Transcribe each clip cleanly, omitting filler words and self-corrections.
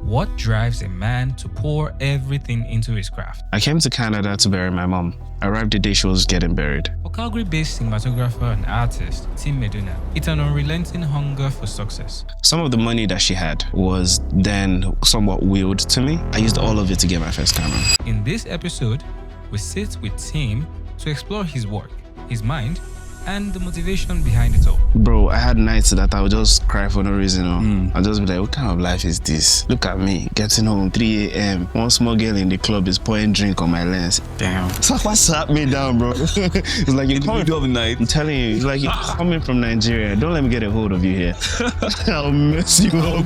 What drives a man to pour everything into his craft? I came to Canada to bury my mom. I arrived the day she was getting buried. For Calgary-based cinematographer and artist Tim Meduna, it's an unrelenting hunger for success. Some of the money that she had was then somewhat willed to me. I used all of it to get my first camera. In this episode, we sit with Tim to explore his work, his mind, and the motivation behind it all. Bro, I had nights that I would just cry for no reason. I'd just be like, what kind of life is this? Look at me, getting home 3 a.m. One small girl in the club is pouring drink on my lens. Damn. Sakpa sat me down, bro. It's like you're coming from the night. I'm telling you, it's like you're coming from Nigeria. Don't let me get a hold of you here. I'll mess you up.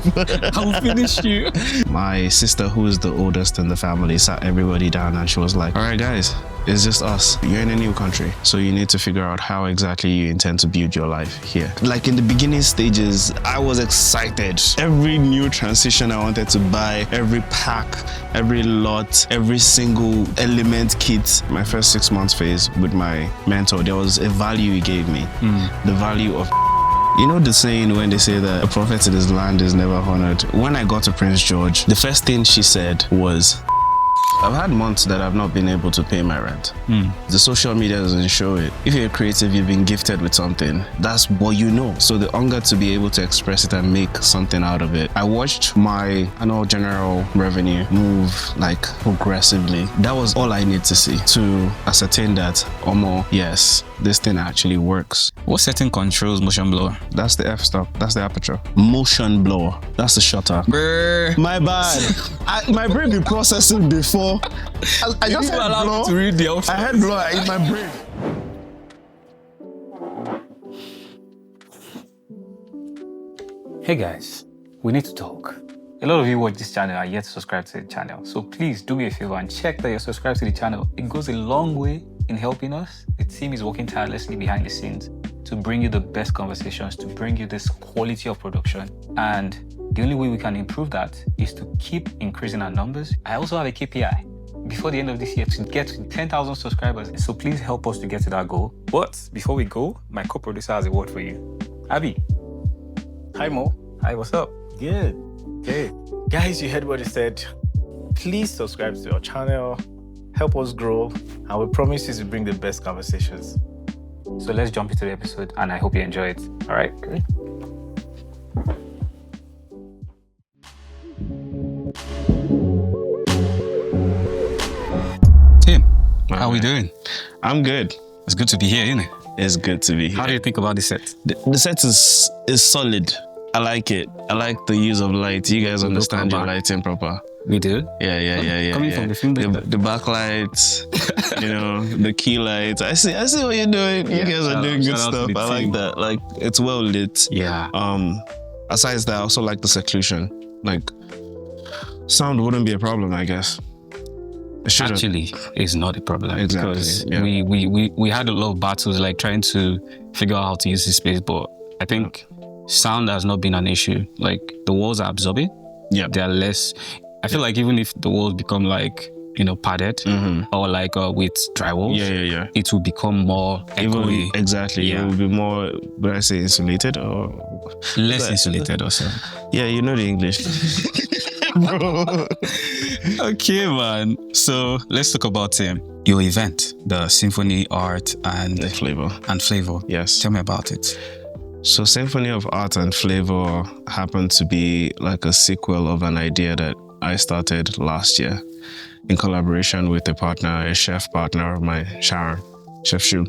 I'll finish you. My sister, who is the oldest in the family, sat everybody down and she was like, all right, guys, it's just us. You're in a new country, so you need to figure out how exactly you intend to build your life here. Like in the beginning stages, I was excited. Every new transition I wanted to buy, every pack, every lot, every single element kit. My first 6 months phase with my mentor, there was a value he gave me. The value of you know the saying when they say that a prophet in his land is never honored? When I got to Prince George, the first thing she said was, I've had months that I've not been able to pay my rent. The social media doesn't show it. If you're creative, you've been gifted with something. That's what you know. So the hunger to be able to express it and make something out of it. I watched my annual general revenue move like progressively. That was all I need to see to ascertain that, yes, this thing actually works. What setting controls motion blur? That's the f-stop. That's the aperture. Motion blur. That's the shutter. Brr. My bad. My brain be processing before. I just had blur. To read the options. I had blur in my brain. Hey guys, we need to talk. A lot of you watch this channel are yet to subscribe to the channel. So please do me a favor and check that you're subscribed to the channel. It goes a long way in helping us. The team is working tirelessly behind the scenes to bring you the best conversations, to bring you this quality of production. And the only way we can improve that is to keep increasing our numbers. I also have a KPI before the end of this year to get to 10,000 subscribers. So please help us to get to that goal. But before we go, my co-producer has a word for you. Abby. Hi, Mo. Hi, what's up? Good. Okay. Guys, you heard what he said. Please subscribe to our channel. Help us grow. And we promise you to bring the best conversations. So let's jump into the episode and I hope you enjoy it. All right, great. Tim, how are we doing? I'm good. It's good to be here, isn't it? It's good to be here. How do you think about the set? The set is solid. I like it. I like the use of light. You guys understand your lighting proper. We do? Yeah. Coming from the film the backlights, the key lights. I see what you're doing. You guys are doing good stuff. I like that. Like, it's well lit. Yeah. Aside that, I also like the seclusion. Like, sound wouldn't be a problem, I guess. Actually, it's not a problem. Exactly. Because yeah. we had a lot of battles like trying to figure out how to use this space, but I think sound has not been an issue. Like, the walls are absorbing. Yeah. They are less. I feel like even if the walls become like, padded or like with drywalls, it will become more echoey. Exactly. Yeah. It will be more, would I say insulated or less insulated or so. Yeah, you know the English. Bro. Okay, man. So let's talk about your event, the Symphony Art and Flavour. Yes. Tell me about it. So Symphony of Art and Flavour happened to be like a sequel of an idea that I started last year in collaboration with a chef partner of mine, Sharon, Chef Shu.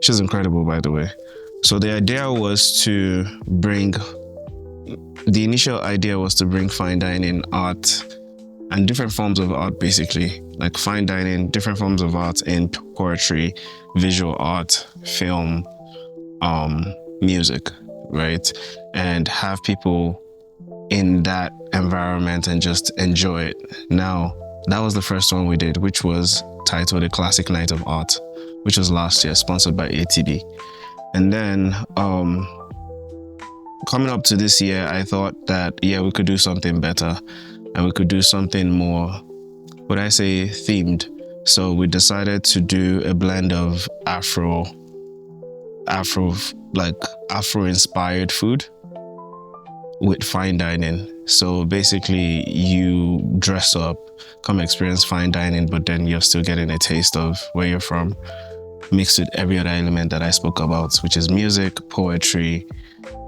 She's incredible, by the way. So the initial idea was to bring fine dining art and different forms of art, basically, like fine dining, different forms of art in poetry, visual art, film, music, right? And have people in that environment and just enjoy it. Now, that was the first one we did, which was titled A Classic Night of Art, which was last year, sponsored by ATB. And then coming up to this year, I thought that, we could do something better and we could do something more, would I say, themed. So we decided to do a blend of Afro-inspired food with fine dining. So basically you dress up, come experience fine dining, but then you're still getting a taste of where you're from, mixed with every other element that I spoke about, which is music, poetry,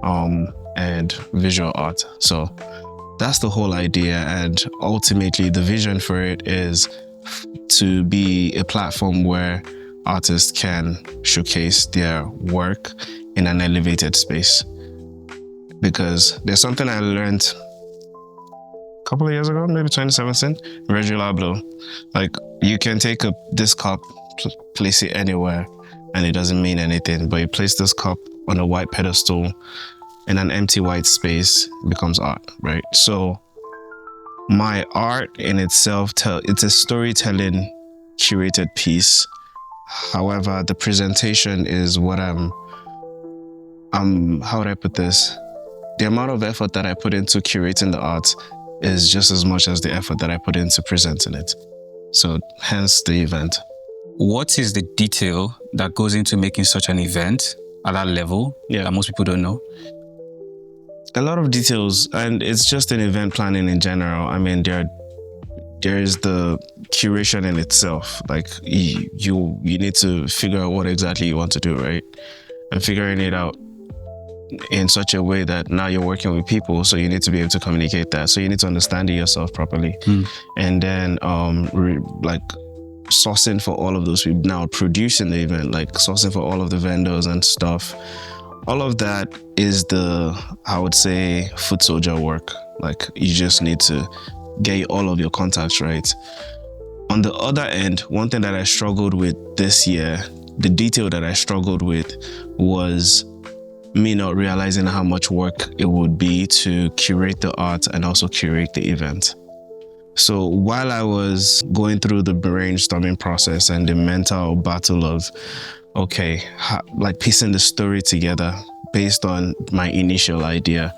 and visual art. So that's the whole idea. And ultimately the vision for it is to be a platform where artists can showcase their work in an elevated space. Because there's something I learned a couple of years ago, maybe 2017, Reggie Lablo. Like, you can take this cup, place it anywhere, and it doesn't mean anything. But you place this cup on a white pedestal in an empty white space, it becomes art, right? So my art in itself, it's a storytelling curated piece. However, the presentation is what how would I put this? The amount of effort that I put into curating the art is just as much as the effort that I put into presenting it. So hence the event. What is the detail that goes into making such an event at that level that most people don't know? A lot of details, and it's just an event planning in general. I mean, there is the curation in itself. Like you need to figure out what exactly you want to do, right? And figuring it out in such a way that now you're working with people, so you need to be able to communicate that. So you need to understand it yourself properly. And then like sourcing for all of those people, now producing the event, like sourcing for all of the vendors and stuff. All of that is I would say, foot soldier work. Like, you just need to get all of your contacts right. On the other end, one thing that I struggled with this year, the detail that I struggled with was me not realizing how much work it would be to curate the art and also curate the event. So while I was going through the brainstorming process and the mental battle of, okay, like piecing the story together based on my initial idea,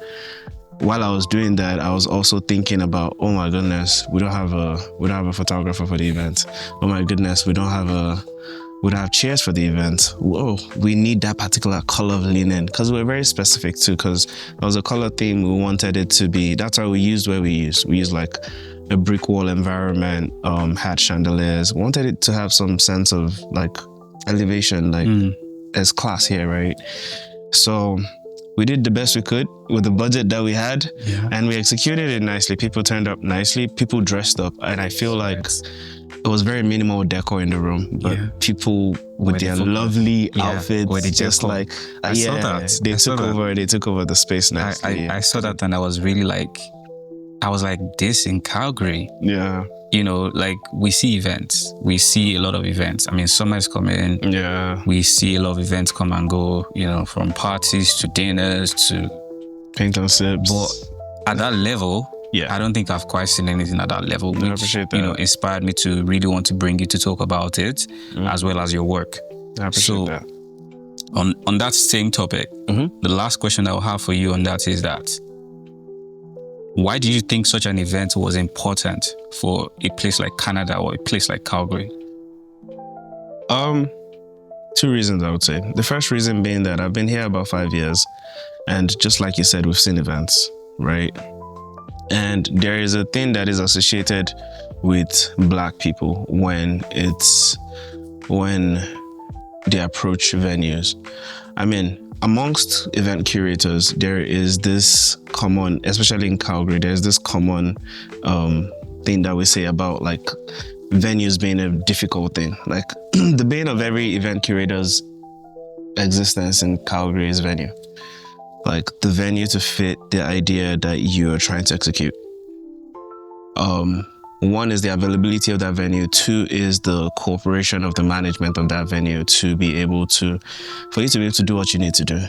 while I was doing that, I was also thinking about, oh my goodness, we don't have a photographer for the event. Oh my goodness, we don't have chairs for the event. Whoa, we need that particular color of linen, because we're very specific too, because there was a color theme we wanted it to be. That's why we used we used like a brick wall environment, had chandeliers. We wanted it to have some sense of like elevation, like there's class here, right? So we did the best we could with the budget that we had, and we executed it nicely. People turned up nicely, people dressed up, and I feel like it was very minimal decor in the room, but people with their lovely outfits, just like I saw that. They took over the space nicely. I saw that, and I was really like, this in Calgary. Yeah. You know, like, we see events. We see a lot of events. I mean, summer is coming. Yeah. We see a lot of events come and go, you know, from parties to dinners to paint and sips. But at that level, I don't think I've quite seen anything at that level, which, I appreciate that. You know, inspired me to really want to bring you to talk about it, as well as your work. I appreciate that. On that same topic, the last question I will have for you on that is that, why do you think such an event was important for a place like Canada or a place like Calgary? 2 reasons, I would say. The first reason being that I've been here about 5 years, and just like you said, we've seen events, right? And there is a thing that is associated with Black people when they approach venues. I mean, amongst event curators, there is this common, especially in Calgary, there's this common thing that we say about like venues being a difficult thing. Like the bane of every event curator's existence in Calgary is venue. Like the venue to fit the idea that you're trying to execute. One is the availability of that venue. 2 is the cooperation of the management of that venue for you to be able to do what you need to do.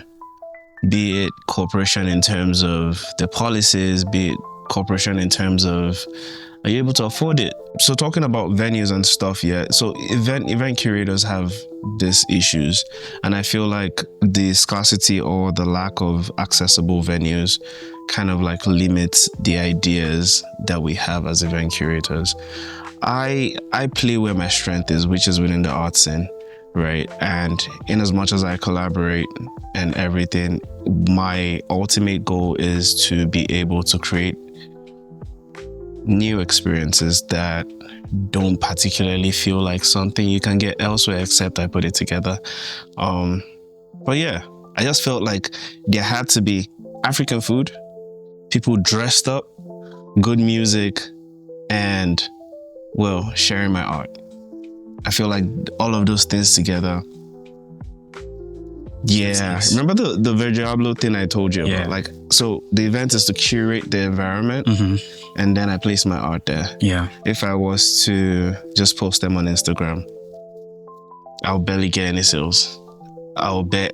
Be it cooperation in terms of the policies, be it cooperation in terms of, are you able to afford it? So talking about venues and stuff, so event curators have these issues, and I feel like the scarcity or the lack of accessible venues kind of like limits the ideas that we have as event curators. I play where my strength is, which is within the arts scene. right? And in as much as I collaborate and everything, my ultimate goal is to be able to create new experiences that don't particularly feel like something you can get elsewhere, except I put it together. But yeah, I just felt like there had to be African food, people dressed up, good music, and, well, sharing my art. I feel like all of those things together. Yeah. Nice. Remember the Verdiablo thing I told you about? Yeah. Like, so the event is to curate the environment, and then I place my art there. Yeah. If I was to just post them on Instagram, I'll barely get any sales. I'll get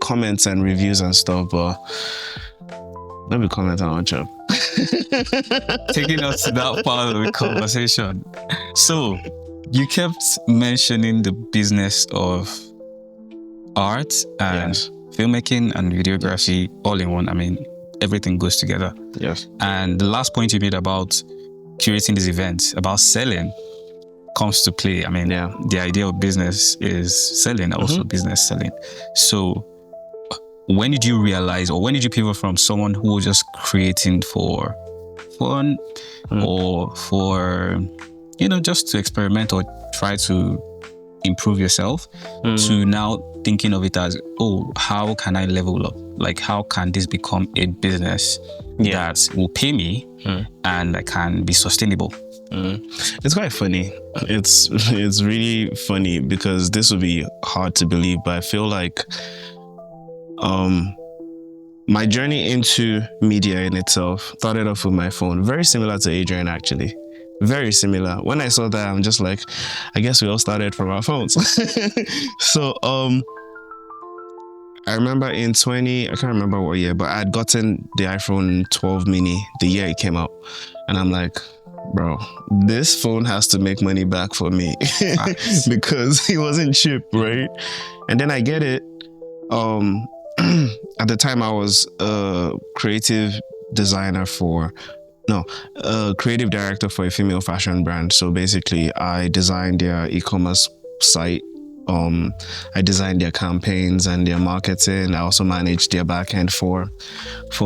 comments and reviews and stuff, but let me comment on job. Taking us to that part of the conversation. So, you kept mentioning the business of art and filmmaking and videography all in one. I mean, everything goes together. Yes. And the last point you made about curating these events, about selling, comes to play. I mean, the idea of business is selling, also business selling. So when did you realize, or when did you pivot from someone who was just creating for fun or for, just to experiment or try to improve yourself to now thinking of it as, how can I level up? Like, how can this become a business that will pay me and that can be sustainable? It's quite funny. It's really funny because this would be hard to believe, but I feel like my journey into media in itself started off with my phone. Very similar to Adrian, actually. Very similar. When I saw that, I'm just like, I guess we all started from our phones. So I remember I can't remember what year, but I had gotten the iPhone 12 mini the year it came out. And I'm like, bro, this phone has to make money back for me because it wasn't cheap, right? And then I get it. At the time I was a creative director for a female fashion brand. So basically I designed their e-commerce site. I designed their campaigns and their marketing. I also managed their backend for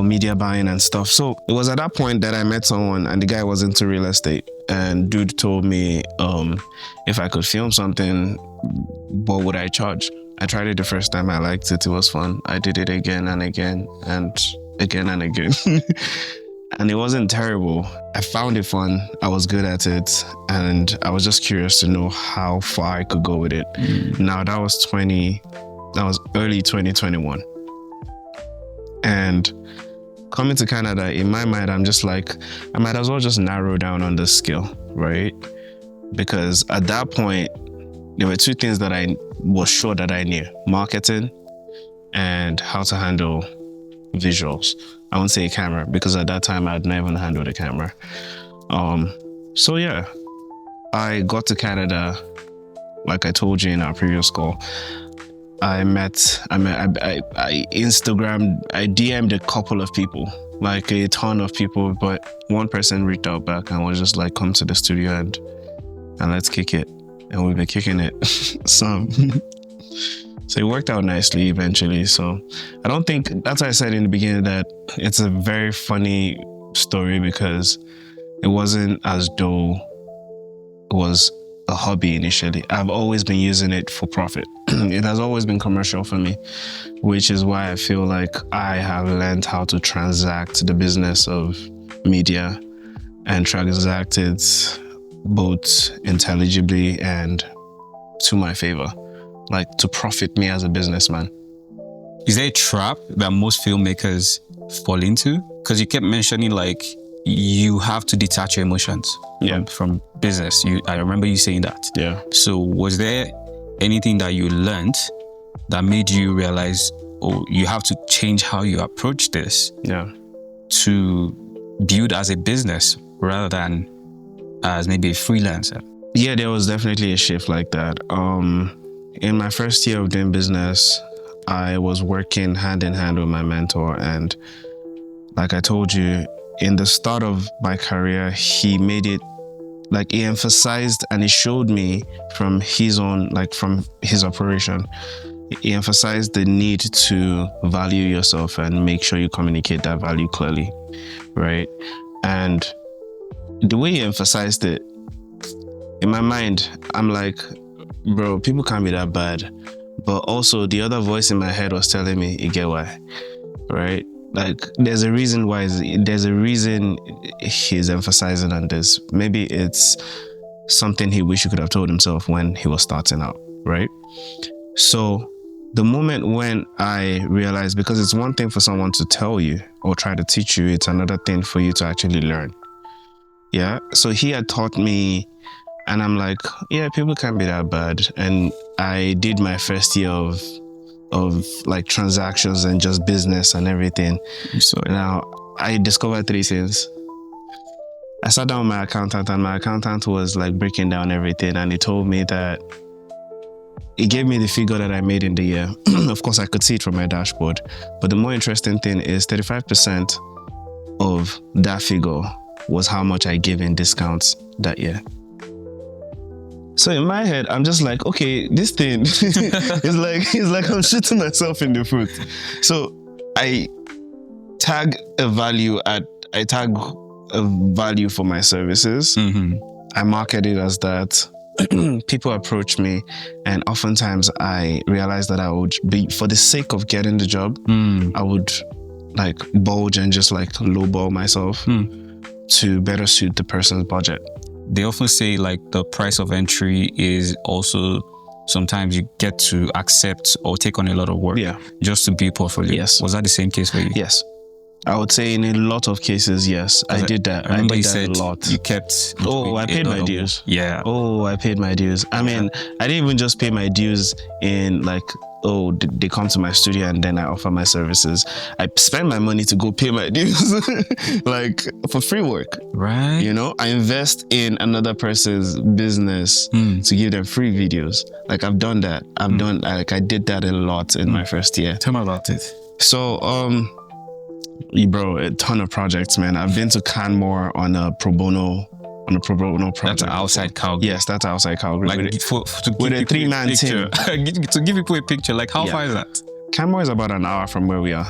media buying and stuff. So it was at that point that I met someone, and the guy was into real estate. And dude told me if I could film something, what would I charge? I tried it the first time. I liked it. It was fun. I did it again and again and again and again. And it wasn't terrible. I found it fun. I was good at it. And I was just curious to know how far I could go with it. Now that was early 2021. And coming to Canada, in my mind, I'm just like, I might as well just narrow down on the skill, right? Because at that point, there were two things that I was sure that I knew: marketing and how to handle visuals. I won't say a camera, because at that time I had never handled a camera. So yeah, I got to Canada, like I told you in our previous call. I DM'd a couple of people, like a ton of people, but one person reached out back and was just like, come to the studio and let's kick it. And we've been kicking it some. So it worked out nicely eventually. So I don't think, that's why I said in the beginning that it's a very funny story, because it wasn't as though it was a hobby initially. I've always been using it for profit. It has always been commercial for me, which is why I feel like I have learned how to transact the business of media and transact it both intelligibly and to my favor, like to profit me as a businessman. Is there a trap that most filmmakers fall into? Because you kept mentioning like you have to detach your emotions from business. I remember you saying that. Yeah. So was there anything that you learned that made you realize, you have to change how you approach this to build as a business rather than as maybe a freelancer? Yeah, there was definitely a shift like that. In my first year of doing business, I was working hand in hand with my mentor, and like I told you, in the start of my career, he made it Like he emphasized and he showed me from his own, like from his operation, he emphasized the need to value yourself and make sure you communicate that value clearly, right? And the way he emphasized it, in my mind, I'm like, bro, people can't be that bad. But also the other voice in my head was telling me, you get why, right? Like there's a reason he's emphasizing on this. Maybe it's something he wish he could have told himself when he was starting out, right? So the moment when I realized, because it's one thing for someone to tell you or try to teach you, it's another thing for you to actually learn. Yeah. So he had taught me, and I'm like, yeah, people can't be that bad. And I did my first year of like transactions and just business and everything. So now I discovered 3 things. I sat down with my accountant, and my accountant was like breaking down everything, and he told me that he gave me the figure that I made in the year. Of course, I could see it from my dashboard, but the more interesting thing is 35% of that figure was how much I gave in discounts that year. So in my head, I'm just like, okay, this thing is like I'm shooting myself in the foot. So I tag a value for my services. I market it as that. People approach me, and oftentimes I realize that I would be, for the sake of getting the job, I would like bulge and just like lowball myself to better suit the person's budget. They often say like the price of entry is also sometimes you get to accept or take on a lot of work just to build portfolio. Yes. Was that the same case for you? Yes. I would say in a lot of cases, yes. I did that. I remember did you that said a lot. you kept... I paid my dues. Yeah. I paid my dues. I mean, I didn't even just pay my dues in like, they come to my studio and then I offer my services. I spend my money to go pay my dues, like for free work. Right. You know, I invest in another person's business to give them free videos. Like I've done that. I did that a lot in my first year. Tell me about it. So, bro, a ton of projects, man. I've been to Canmore on a pro bono project. That's outside Calgary. Yes, that's outside Calgary. Like with a 3-man team. To give people a picture, like how far is that? Canmore is about an hour from where we are.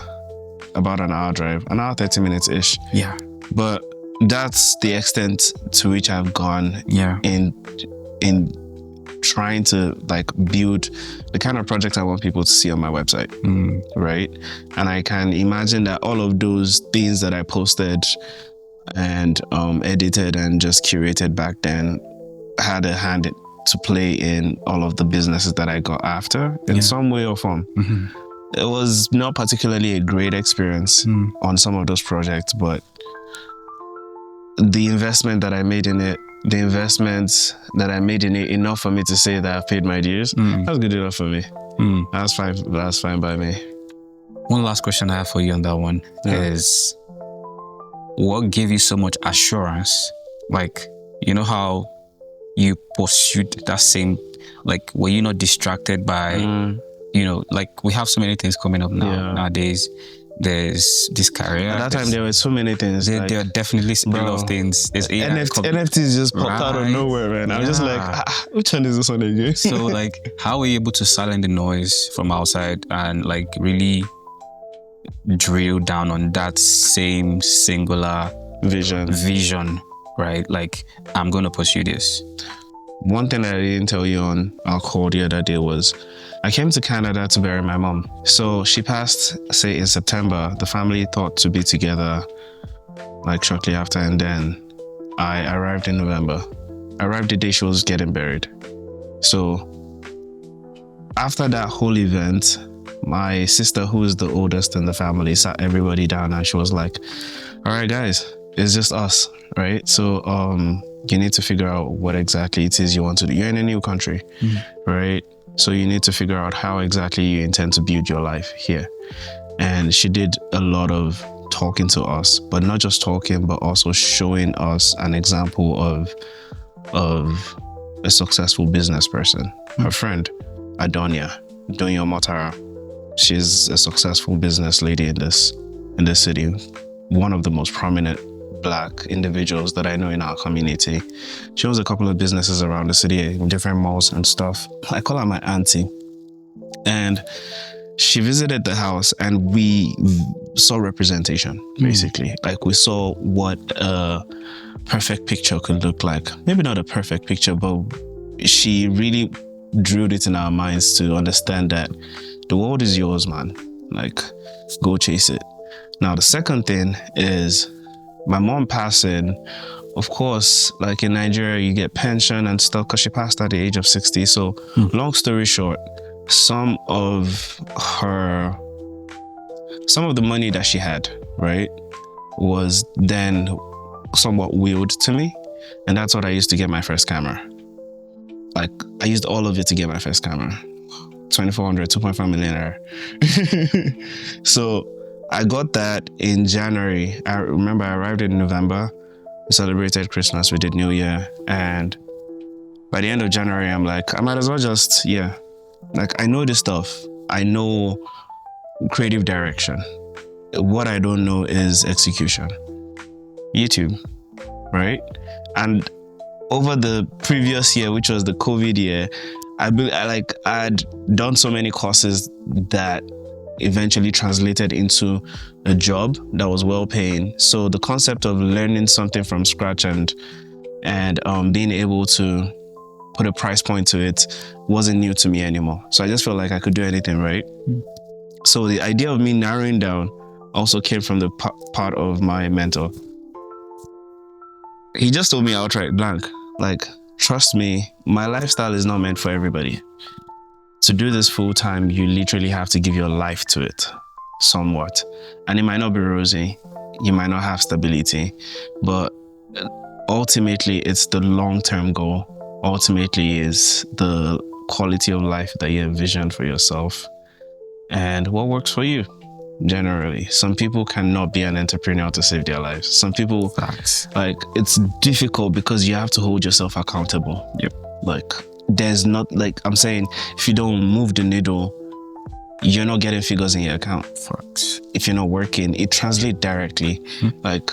About an hour drive. An hour, 30 minutes ish. Yeah. But that's the extent to which I've gone in trying to like build the kind of project I want people to see on my website, right? And I can imagine that all of those things that I posted and edited and just curated back then had a hand to play in all of the businesses that I got after in some way or form. It was not particularly a great experience on some of those projects, but the investment that I made in it, enough for me to say that I've paid my dues. That's good enough for me. That's fine by me. One last question I have for you on that one is, what gave you so much assurance? Like, you know how you pursued that same, like, were you not distracted by, you know, like we have so many things coming up nowadays. There's this career. At that time, there were so many things. There are definitely a lot of things. There's AI. NFTs just popped out of nowhere, man. I'm just like, which one is this one again? So, like, how were you able to silence the noise from outside and, like, really drill down on that same singular vision, right? Like, I'm going to pursue this. One thing I didn't tell you on our call the other day was I came to Canada to bury my mom. So she passed, say, in September. The family thought to be together like shortly after, and then I arrived in November. I arrived the day she was getting buried. So after that whole event, my sister, who is the oldest in the family, sat everybody down and she was like, all right, guys, it's just us, right? So you need to figure out what exactly it is you want to do. You're in a new country, right? So you need to figure out how exactly you intend to build your life here. And she did a lot of talking to us, but not just talking, but also showing us an example of a successful business person. Her friend, Adonia Motara, she's a successful business lady in this city, one of the most prominent Black individuals that I know in our community. She owns a couple of businesses around the city in different malls and stuff. I call her my auntie. And she visited the house and we saw representation, basically. Like we saw what a perfect picture could look like. Maybe not a perfect picture, but she really drilled it in our minds to understand that the world is yours, man. Like, go chase it. Now, the second thing is my mom passing. Of course, like in Nigeria, you get pension and stuff because she passed at the age of 60. So long story short, some of the money that she had, right, was then somewhat willed to me. And that's what I used to get my first camera. Like, I used all of it to get my first camera. 2,400, 2.5 million. So I got that in January. I remember I arrived in November. We celebrated Christmas, we did New Year. And by the end of January, I'm like, I might as well just, like, I know this stuff. I know creative direction. What I don't know is execution. YouTube, right? And over the previous year, which was the COVID year, I'd done so many courses that eventually translated into a job that was well paying. So the concept of learning something from scratch and being able to put a price point to it wasn't new to me anymore. So I just felt like I could do anything, right? So the idea of me narrowing down also came from the part of my mentor. He just told me outright blank, like, trust me, my lifestyle is not meant for everybody. To do this full time, you literally have to give your life to it, somewhat. And it might not be rosy, you might not have stability, but ultimately it's the long-term goal. Ultimately is the quality of life that you envision for yourself and what works for you. Generally, some people cannot be an entrepreneur to save their lives. Some people, like, it's difficult because you have to hold yourself accountable. Like, there's not, like I'm saying, if you don't move the needle, you're not getting figures in your account. If you're not working, it translates directly. Like,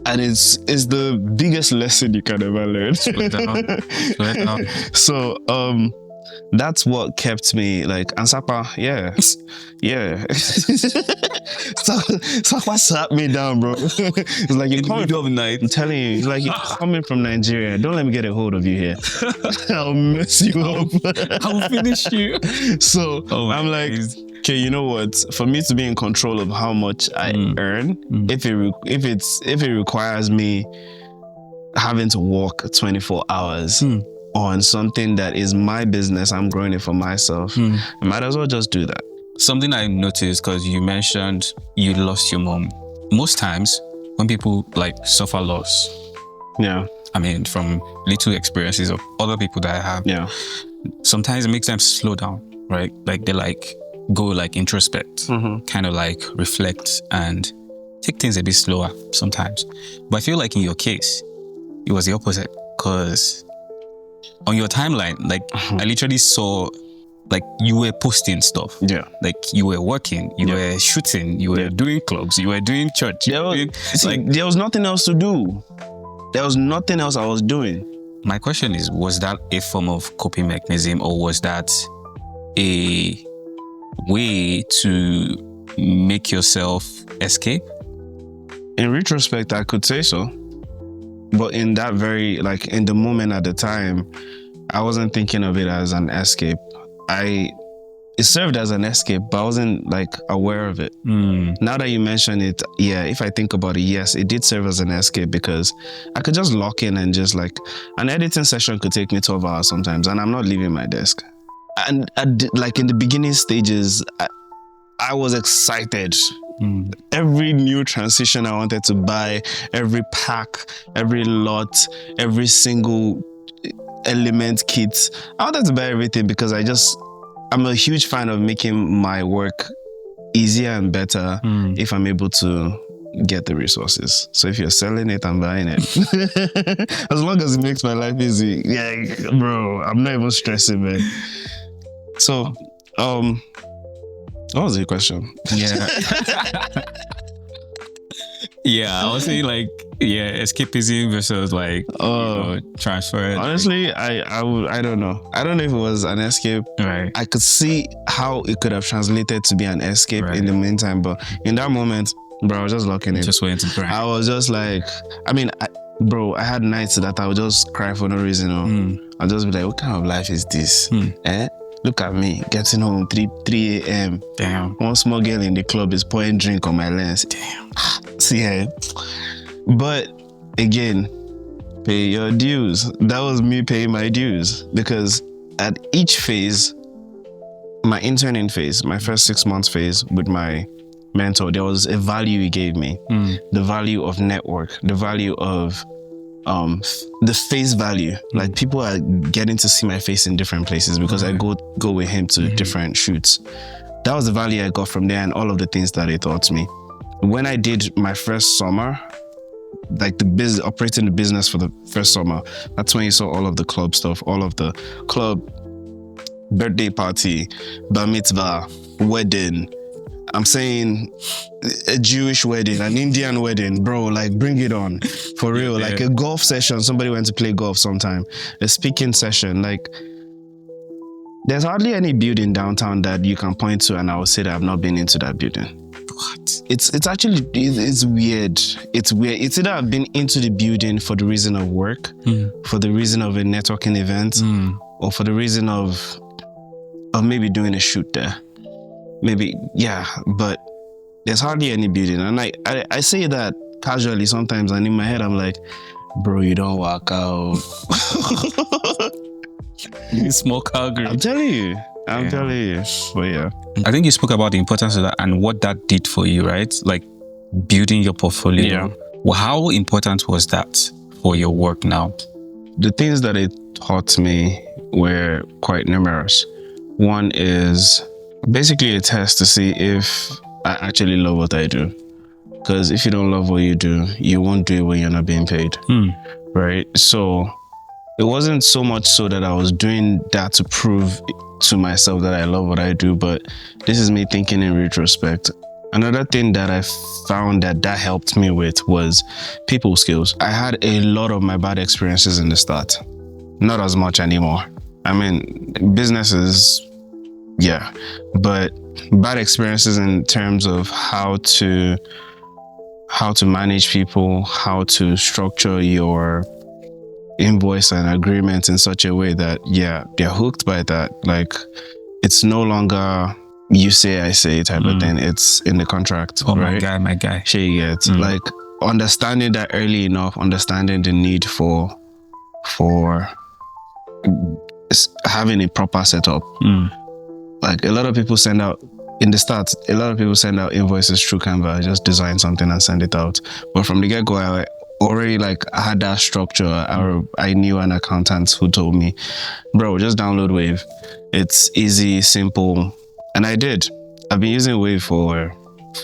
and it's the biggest lesson you can ever learn. Slow down. So that's what kept me, like, and Sakpa, Sakpa sat me down, bro. It's like, you're coming from night. I'm telling you, it's like, you're coming from Nigeria. Don't let me get a hold of you here. I'll mess you up. I'll finish you. So I'm like, okay, you know what? For me to be in control of how much I earn, if it requires me having to work 24 hours on something that is my business, I'm growing it for myself, I might as well just do that. Something I noticed, because you mentioned you lost your mom. Most times when people like suffer loss, I mean, from little experiences of other people that I have, sometimes it makes them slow down, right? Like they go introspect, kind of like reflect and take things a bit slower sometimes. But I feel like in your case, it was the opposite, because on your timeline, like I literally saw, like, you were posting stuff. Like you were working, you were shooting, you were doing clubs, you were doing church. There was nothing else to do. There was nothing else I was doing. My question is, was that a form of coping mechanism, or was that a way to make yourself escape? In retrospect, I could say so. But in that very, like, in the moment at the time, I wasn't thinking of it as an escape. It served as an escape, but I wasn't, like, aware of it. Now that you mention it, if I think about it, yes, it did serve as an escape, because I could just lock in and just, like, an editing session could take me 12 hours sometimes, and I'm not leaving my desk. And like in the beginning stages, I was excited. Every new transition I wanted to buy, every pack, every lot, every single element kit, I wanted to buy everything, because I'm a huge fan of making my work easier and better if I'm able to get the resources. So if you're selling it, I'm buying it. As long as it makes my life easy. Yeah, bro, I'm not even stressing, man. So, what was your question? I was saying like, escapism versus like, transfer. Honestly, I don't know. I don't know if it was an escape. Right. I could see how it could have translated to be an escape in the meantime, but in that moment, bro, I was just locking in. Just waiting to grind. I was just like, I had nights that I would just cry for no reason. I'll just be like, what kind of life is this? Look at me, getting home 3 a.m. Damn. One small girl in the club is pouring drink on my lens. Damn. See here. But again, pay your dues. That was me paying my dues. Because at each phase, my interning phase, my first 6 months phase with my mentor, there was a value he gave me. The value of network, the value of the face value. Like people are getting to see my face in different places because I go with him to different shoots. That was the value I got from there and all of the things that he taught me. When I did my first summer, like operating the business for the first summer, that's when you saw all of the club stuff, all of the club, birthday party, bar mitzvah, wedding. I'm saying a Jewish wedding, an Indian wedding, bro, like bring it on. For real. Like a golf session, somebody went to play golf sometime. A speaking session, like there's hardly any building downtown that you can point to and I would say that I've not been into that building. What? It's actually, it's weird. It's weird. It's either I've been into the building for the reason of work, for the reason of a networking event, or for the reason of maybe doing a shoot there. Maybe, but there's hardly any building. And I say that casually sometimes, and in my head I'm like, bro, you don't work out. Small Calgary. I'm telling you. But yeah. I think you spoke about the importance of that and what that did for you, right? Like building your portfolio. Yeah. Well, how important was that for your work now? The things that it taught me were quite numerous. One is basically a test to see if I actually love what I do. Because if you don't love what you do, you won't do it when you're not being paid. Right? So it wasn't so much so that I was doing that to prove to myself that I love what I do, but this is me thinking in retrospect. Another thing that I found that helped me with was people skills. I had a lot of my bad experiences in the start. Not as much anymore. I mean, businesses, but bad experiences in terms of how to manage people, how to structure your invoice and agreement in such a way that they're hooked by that. Like it's no longer you say I say type of thing. It's in the contract. Right? My guy. Sure you get. Like understanding that early enough, understanding the need for having a proper setup. Like a lot of people send out invoices through Canva, just design something and send it out. But from the get-go, I already had that structure. I knew an accountant who told me, bro, just download Wave. It's easy, simple. And I did. I've been using Wave for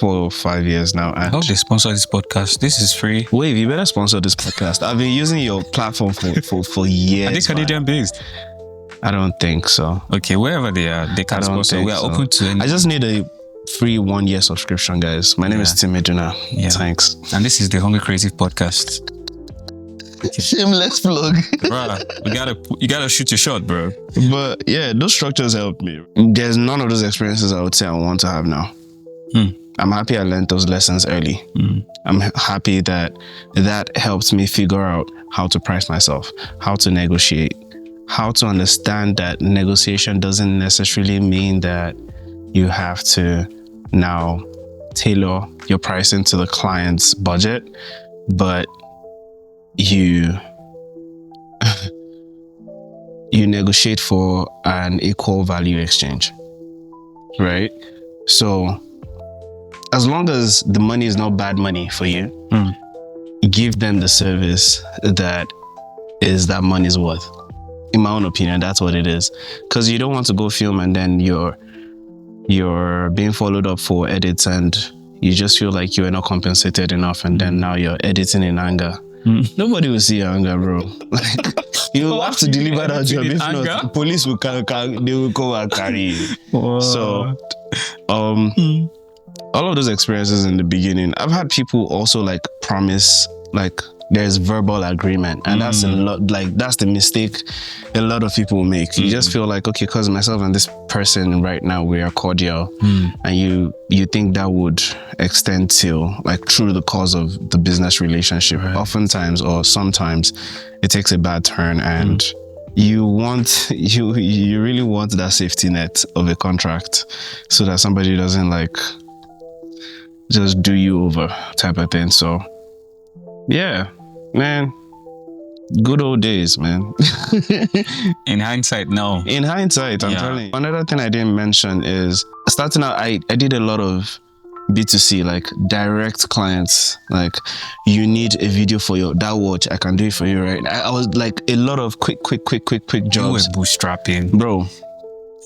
4 or 5 years now. I hope they sponsor this podcast. This is free. Wave, you better sponsor this podcast. I've been using your platform for years. Are they Canadian based? I don't think so. Okay, wherever they are, they can sponsor. We are open to any. I just need a free 1-year subscription, guys. My name is Tim Meduna. Thanks. And this is the Hungry Creative Podcast. Shameless plug. Bro, you gotta shoot your shot, bro. But yeah, those structures helped me. There's none of those experiences I would say I want to have now. I'm happy I learned those lessons early. I'm happy that helped me figure out how to price myself, how to negotiate, how to understand that negotiation doesn't necessarily mean that you have to now tailor your pricing to the client's budget, but you negotiate for an equal value exchange, right? So as long as the money is not bad money for you, give them the service that is that money's worth. In my own opinion, that's what it is. Because you don't want to go film and then you're being followed up for edits and you just feel like you are not compensated enough, and then now you're editing in anger. Nobody will see your anger, bro. Like, you have to deliver that job. If not, the police will come and carry you. So all of those experiences in the beginning, I've had people also like promise, like there's verbal agreement, and that's a lot, like that's the mistake a lot of people make. You just feel like, okay, because myself and this person right now, we are cordial, and you think that would extend till like through the course of the business relationship. Right. Oftentimes or sometimes it takes a bad turn, and you really want that safety net of a contract so that somebody doesn't like just do you over type of thing. So yeah, man, good old days, man. In hindsight, no. In hindsight, I'm telling you. Another thing I didn't mention is starting out, I did a lot of B2C, like direct clients. Like, you need a video for that watch, I can do it for you, right? I was like a lot of quick jobs. You were bootstrapping, bro.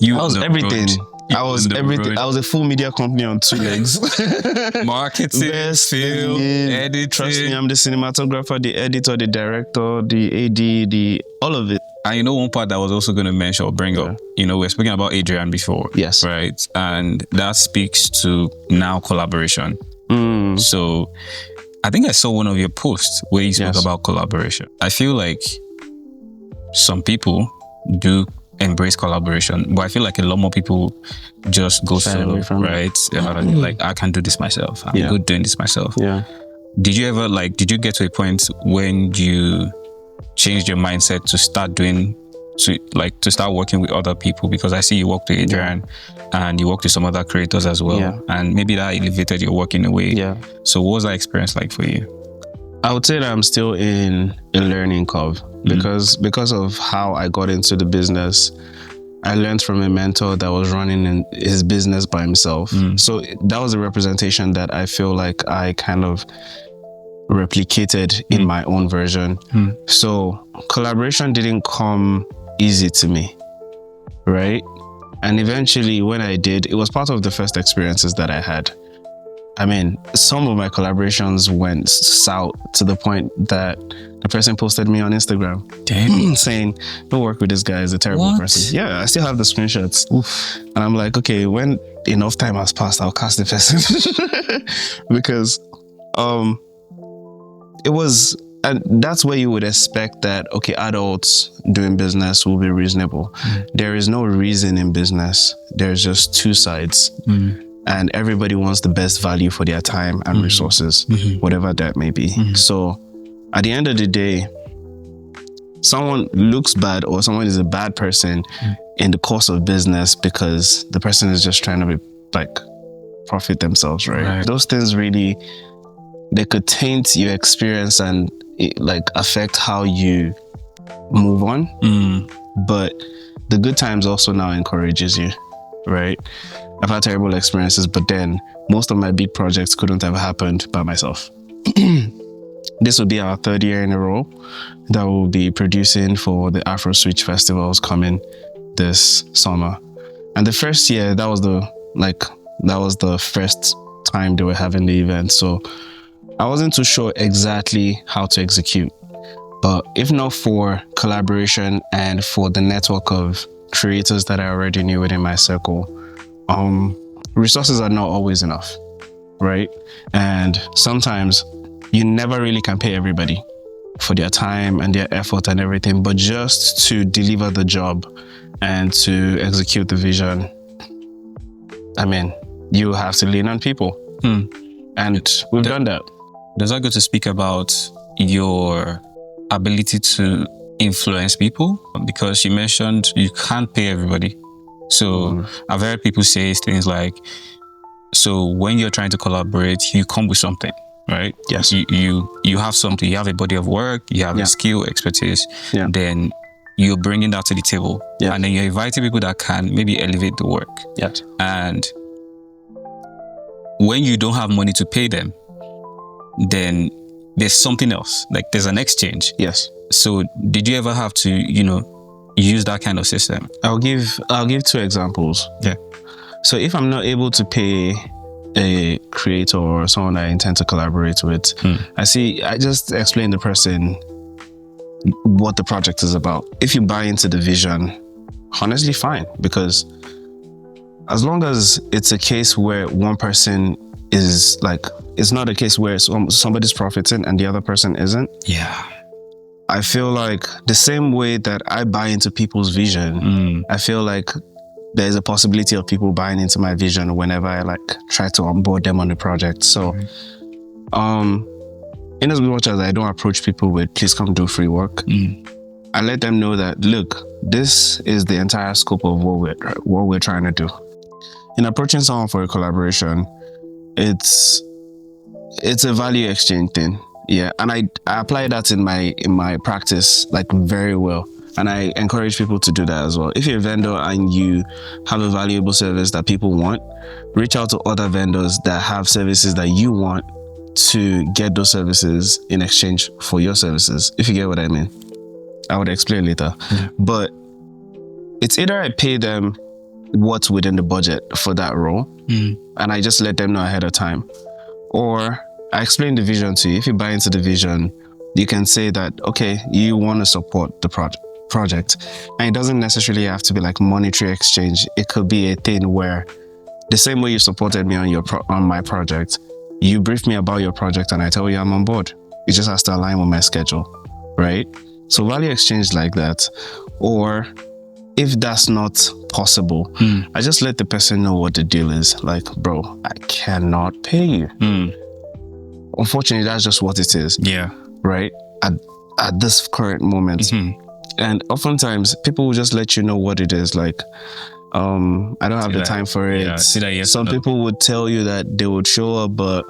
I was everything. I was everything. I was a full media company on 2 legs. Marketing, film, editing. Trust me, I'm the cinematographer, the editor, the director, the AD, all of it. And you know, one part that I was also going to mention or bring up, you know, we're speaking about Adrian before. Yes. Right. And that speaks to now collaboration. So I think I saw one of your posts where you spoke about collaboration. I feel like some people do embrace collaboration, but I feel like a lot more people just go solo, right? Like, I can do this myself. I'm good doing this myself. Yeah. Did you get to a point when you changed your mindset to start working with other people? Because I see you worked with Adrian and you worked with some other creators as well. And maybe that elevated your work in a way. Yeah. So what was that experience like for you? I would say that I'm still in a learning curve because of how I got into the business. I learned from a mentor that was running his business by himself. So that was a representation that I feel like I kind of replicated in my own version. So collaboration didn't come easy to me, right? And eventually when I did, it was part of the first experiences that I had. I mean, some of my collaborations went south to the point that the person posted me on Instagram saying, don't work with this guy, he's a terrible person. Yeah, I still have the screenshots. And I'm like, okay, when enough time has passed, I'll cast the person. Because it was, and that's where you would expect that, okay, adults doing business will be reasonable. There is no reason in business. There's just two sides. And everybody wants the best value for their time and resources, whatever that may be. So at the end of the day, someone looks bad or someone is a bad person in the course of business because the person is just trying to be like profit themselves, right? Those things really, they could taint your experience and like affect how you move on. But the good times also now encourages you, right? I've had terrible experiences, but then most of my big projects couldn't have happened by myself. This will be our 3rd year in a row that we'll be producing for the Afro Switch festivals coming this summer. And the first year, that was the first time they were having the event. So I wasn't too sure exactly how to execute. But if not for collaboration and for the network of creators that I already knew within my circle, resources are not always enough, right? And sometimes you never really can pay everybody for their time and their effort and everything, but just to deliver the job and to execute the vision, I mean, you have to lean on people. And we've done that. Does that go to speak about your ability to influence people? Because you mentioned you can't pay everybody. So I've heard people say things like, so when you're trying to collaborate, you come with something, right? Yes. You have something, you have a body of work, you have a skill, expertise, then you're bringing that to the table. And then you're inviting people that can maybe elevate the work. Yes. And when you don't have money to pay them, then there's something else, like there's an exchange. Yes. So did you ever have to, use that kind of system? I'll give 2 examples. Yeah. So if I'm not able to pay a creator or someone I intend to collaborate with, I just explain the person what the project is about. If you buy into the vision, honestly, fine. Because as long as it's a case where one person is like, it's not a case where somebody's profiting and the other person isn't. Yeah. I feel like the same way that I buy into people's vision, I feel like there's a possibility of people buying into my vision whenever I like try to onboard them on the project. So, in as much as I don't approach people with, please come do free work, I let them know that, look, this is the entire scope of what we're trying to do. In approaching someone for a collaboration, it's a value exchange thing. Yeah. And I apply that in my practice like very well. And I encourage people to do that as well. If you're a vendor and you have a valuable service that people want, reach out to other vendors that have services that you want to get those services in exchange for your services, if you get what I mean. I would explain later. But it's either I pay them what's within the budget for that role, and I just let them know ahead of time, or I explain the vision to you. If you buy into the vision, you can say that, okay, you want to support the project. And it doesn't necessarily have to be like monetary exchange. It could be a thing where the same way you supported me on my project, you brief me about your project and I tell you I'm on board. It just has to align with my schedule, right? So value exchange like that. Or if that's not possible, I just let the person know what the deal is. Like, bro, I cannot pay you. Unfortunately, that's just what it is. Yeah. Right? At this current moment. And oftentimes people will just let you know what it is. Like, I don't have the time for it. Yeah, Some people would tell you that they would show up, but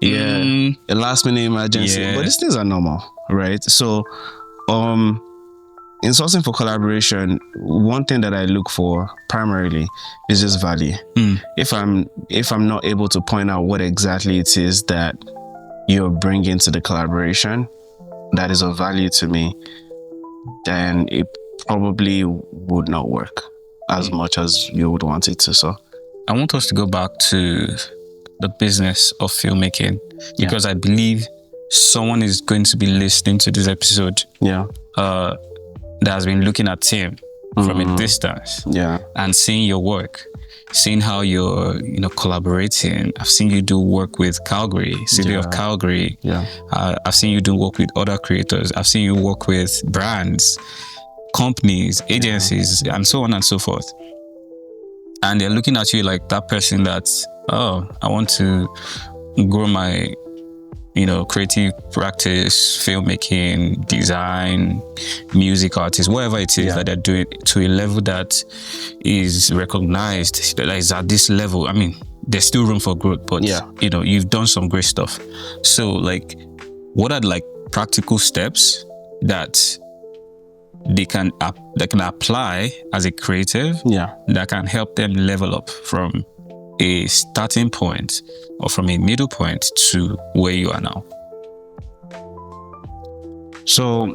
a last minute emergency. But these things are normal, right? So, in sourcing for collaboration, one thing that I look for primarily is just value. If I'm not able to point out what exactly it is that you're bringing to the collaboration that is of value to me, then it probably would not work as much as you would want it to. So I want us to go back to the business of filmmaking, because I believe someone is going to be listening to this episode that has been looking at Tim from a distance and seeing your work, seeing how you're collaborating. I've seen you do work with City of Calgary. I've seen you do work with other creators. I've seen you work with brands, companies, agencies, and so on and so forth. And they're looking at you like that person that's, I want to grow my creative practice, filmmaking, design, music artists, whatever it is that they're doing, to a level that is recognized, that is at this level. I mean, there's still room for growth, but you've done some great stuff. So like, what are like practical steps that they can apply as a creative that can help them level up from a starting point or from a middle point to where you are now? So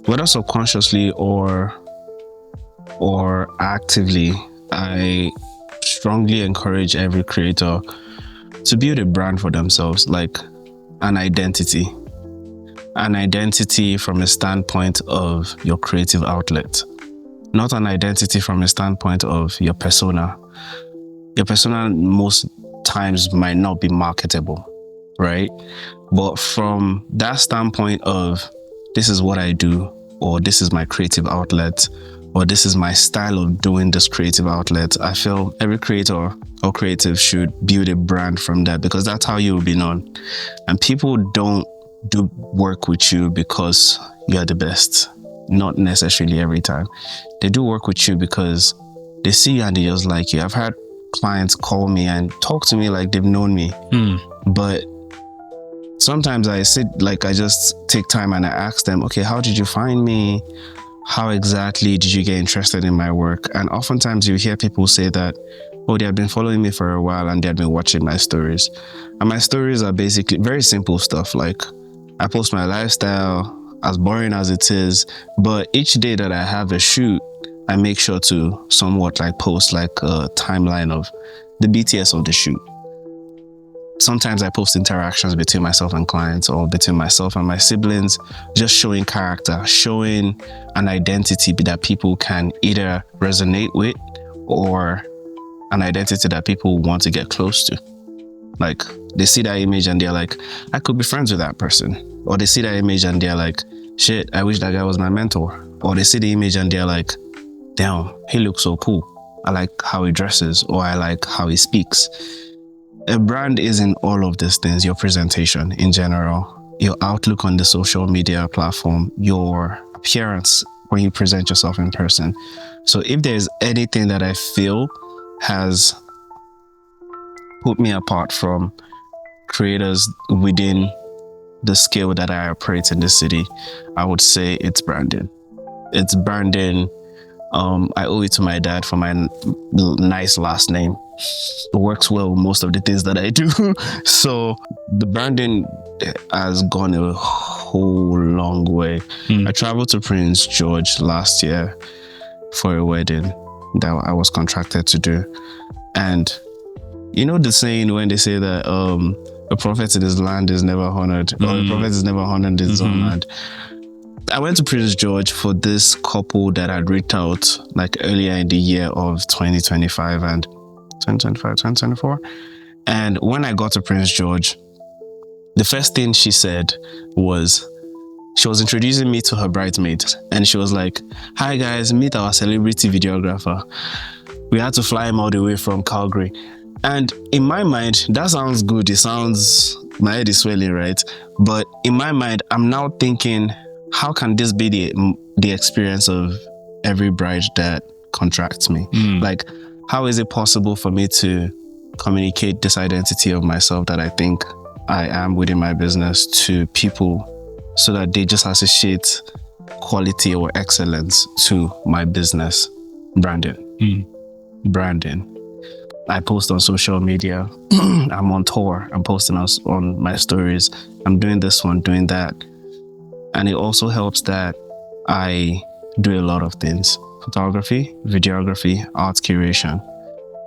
whether subconsciously or actively, I strongly encourage every creator to build a brand for themselves, like an identity from a standpoint of your creative outlet, not an identity from a standpoint of your persona. Your persona most times might not be marketable, right? But from that standpoint of, this is what I do, or this is my creative outlet, or this is my style of doing this creative outlet, I feel every creator or creative should build a brand from that, because that's how you will be known. And people don't do work with you because you're the best. Not necessarily every time. They do work with you because they see you and they just like you. I've had clients call me and talk to me like they've known me. But sometimes I just take time and I ask them, okay, how did you find me? How exactly did you get interested in my work? And oftentimes you hear people say that, oh, they have been following me for a while and they have been watching my stories. And my stories are basically very simple stuff. Like, I post my lifestyle, as boring as it is, but each day that I have a shoot, I make sure to somewhat like post like a timeline of the BTS of the shoot. Sometimes I post interactions between myself and clients, or between myself and my siblings, just showing character, showing an identity that people can either resonate with, or an identity that people want to get close to. Like they see that image and they're like, I could be friends with that person. Or they see that image and they're like, shit, I wish that guy was my mentor. Or they see the image and they're like, damn, he looks so cool. I like how he dresses, or I like how he speaks. A brand is in all of these things, your presentation in general, your outlook on the social media platform, your appearance when you present yourself in person. So if there's anything that I feel has put me apart from creators within the scale that I operate in the city, I would say it's branding. It's branding. I owe it to my dad for my nice last name. It works well with most of the things that I do. So the branding has gone a whole long way. I traveled to Prince George last year for a wedding that I was contracted to do. And you know the saying when they say that a prophet in his land is never honored, or a prophet is never honored in his own land. I went to Prince George for this couple that I'd reached out like earlier in the year of 2025 and 2024. And when I got to Prince George, the first thing she said was, she was introducing me to her bridesmaids. And she was like, hi guys, meet our celebrity videographer. We had to fly him all the way from Calgary. And in my mind, that sounds good. It sounds, my head is swelling, right? But in my mind, I'm now thinking, how can this be the experience of every bride that contracts me? Like, how is it possible for me to communicate this identity of myself that I think I am within my business to people so that they just associate quality or excellence to my business? Branding. Branding. I post on social media. I'm on tour. I'm posting us on my stories. I'm doing this one, doing that. And it also helps that I do a lot of things: photography, videography, art curation.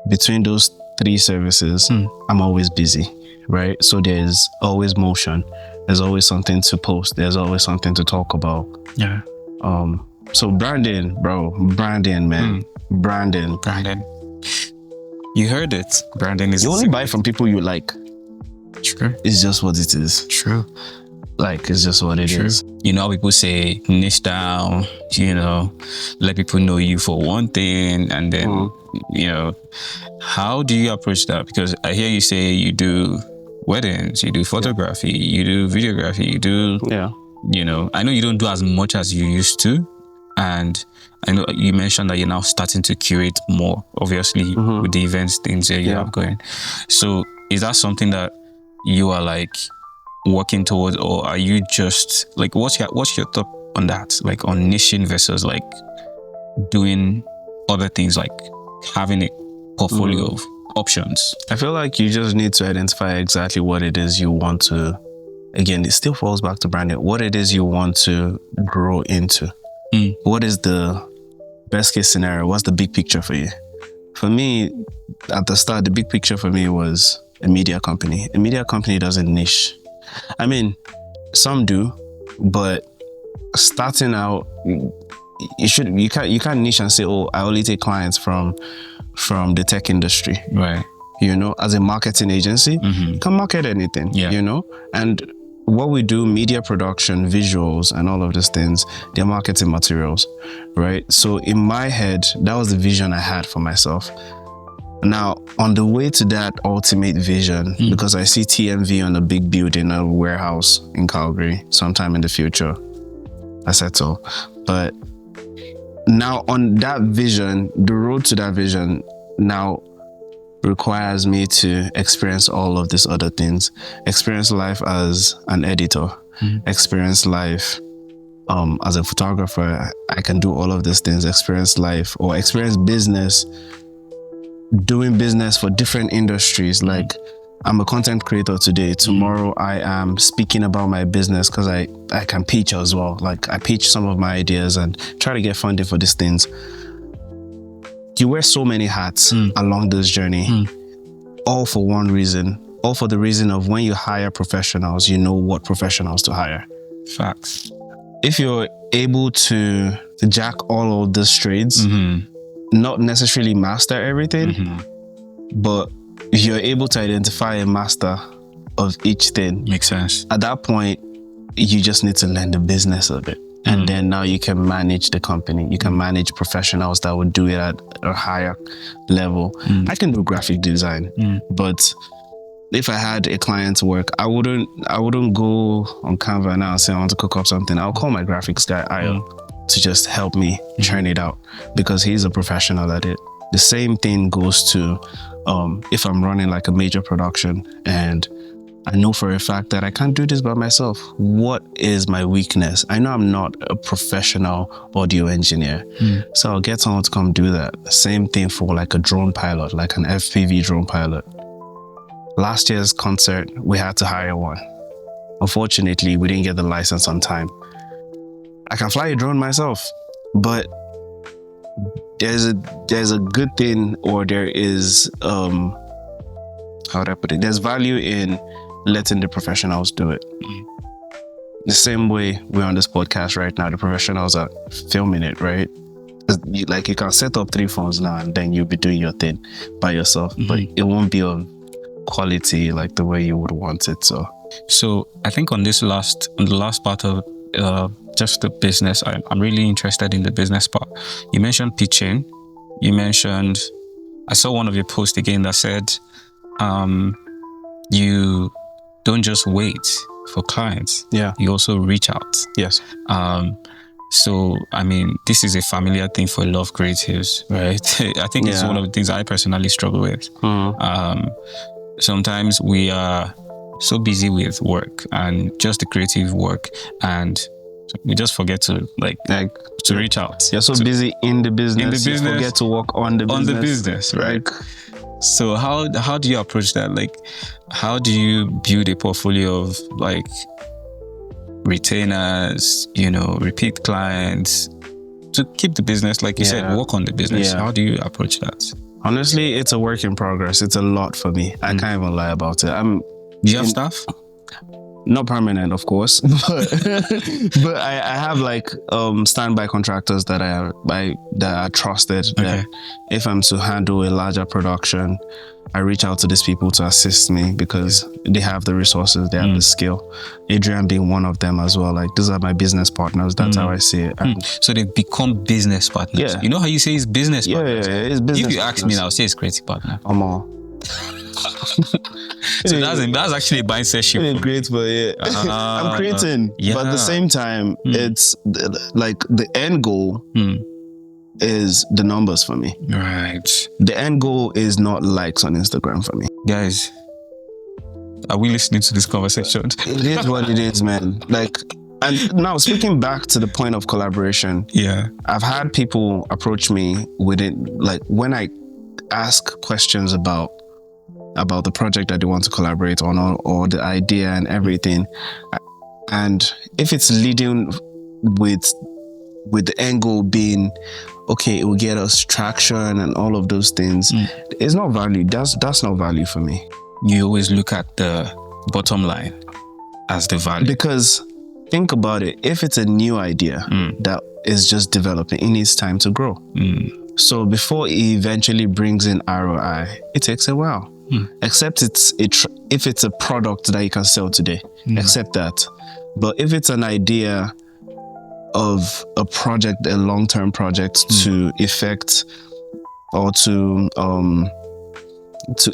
Between those three services, I'm always busy, right? So there's always motion. There's always something to post. There's always something to talk about. Yeah. So branding, bro. Branding, man. Branding. You heard it. Branding is... You only buy from people you like. True. It's just what it is. True. Like, it's just what it is. You know how people say niche down, you know, let people know you for one thing, and then, you know, how do you approach that? Because I hear you say you do weddings, you do photography, you do videography, you do, you know, I know you don't do as much as you used to. And I know you mentioned that you're now starting to curate more, obviously, with the events, things that you have going. So is that something that you are like working towards, or are you just like, what's your thought on that? Like on niching versus like doing other things, like having a portfolio of options? I feel like you just need to identify exactly what it is you want to, again, it still falls back to branding, what it is you want to grow into. What is the best case scenario? What's the big picture for you? For me, at the start, the big picture for me was a media company. A media company doesn't niche. I mean, some do, but starting out, you can't niche and say, oh, I only take clients from the tech industry. Right. You know, as a marketing agency, you can market anything, you know? And what we do, media production, visuals, and all of these things, they're marketing materials, right? So in my head, that was the vision I had for myself. Now, on the way to that ultimate vision, because I see TMV on a big building, a warehouse in Calgary, sometime in the future, I said so. But now on that vision, the road to that vision now requires me to experience all of these other things. Experience life as an editor, experience life as a photographer. I can do all of these things. Experience life or experience business, doing business for different industries. Like, I'm a content creator today. Tomorrow I am speaking about my business because I can pitch as well. Like, I pitch some of my ideas and try to get funding for these things. You wear so many hats along this journey, all for one reason, all for the reason of when you hire professionals, you know what professionals to hire. Facts. If you're able to jack all of these trades, not necessarily master everything, but you're able to identify a master of each thing. Makes sense. At that point, you just need to learn the business of it. And then now you can manage the company. You can manage professionals that would do it at a higher level. I can do graphic design, but if I had a client's work, I wouldn't go on Canva now and say I want to cook up something. I'll call my graphics guy, Ayo, to just help me churn it out because he's a professional at it. The same thing goes to if I'm running like a major production and I know for a fact that I can't do this by myself. What is my weakness? I know I'm not a professional audio engineer, so I'll get someone to come do that. Same thing for like a drone pilot, like an FPV drone pilot. Last year's concert, we had to hire one. Unfortunately, we didn't get the license on time. I can fly a drone myself, but there's a good thing, or there is how would I put it? There's value in letting the professionals do it. The same way we're on this podcast right now, the professionals are filming it, right? Like you can set up 3 phones now and then you'll be doing your thing by yourself, but it won't be of quality like the way you would want it. So I think on the last part of just the business, I'm really interested in the business part. You mentioned pitching. I saw one of your posts again that said, you don't just wait for clients. Yeah. You also reach out. Yes. So, I mean, this is a familiar thing for a lot of creatives, right? I think it's one of the things I personally struggle with. Sometimes we are so busy with work and just the creative work, and we just forget to to reach out. You're so busy in the business, you forget to work on the business, right? So how do you approach that? Like, how do you build a portfolio of like retainers, repeat clients to keep the business, like you said, work on the business? How do you approach that? Honestly, it's a work in progress. It's a lot for me. I can't even lie about it. Do you have staff? Not permanent, of course, but I have like standby contractors that are trusted. Okay. That if I'm to handle a larger production, I reach out to these people to assist me because they have the resources, they have the skill. Adrian being one of them as well. Like, these are my business partners. That's how I see it. So they've become business partners. Yeah. You know how you say it's business partners? Yeah, it's business. If you ask me now, I'll say it's creative partner. So that's actually a mindset shift. It's great, but I'm creating. But at the same time, it's like the end goal is the numbers for me. Right. The end goal is not likes on Instagram for me. Guys, are we listening to this conversation? It is what it is, man. Like, and now speaking back to the point of collaboration, I've had people approach me with it, like when I ask questions about the project that they want to collaborate on, or the idea and everything, and if it's leading with the end goal being, okay, it will get us traction and all of those things, it's not value. That's not value for me. You always look at the bottom line as the value. Because think about it, if it's a new idea that is just developing, it needs time to grow. So before it eventually brings in ROI, it takes a while. Except if it's a product that you can sell today, accept that. But if it's an idea of a project, a long-term project to effect or to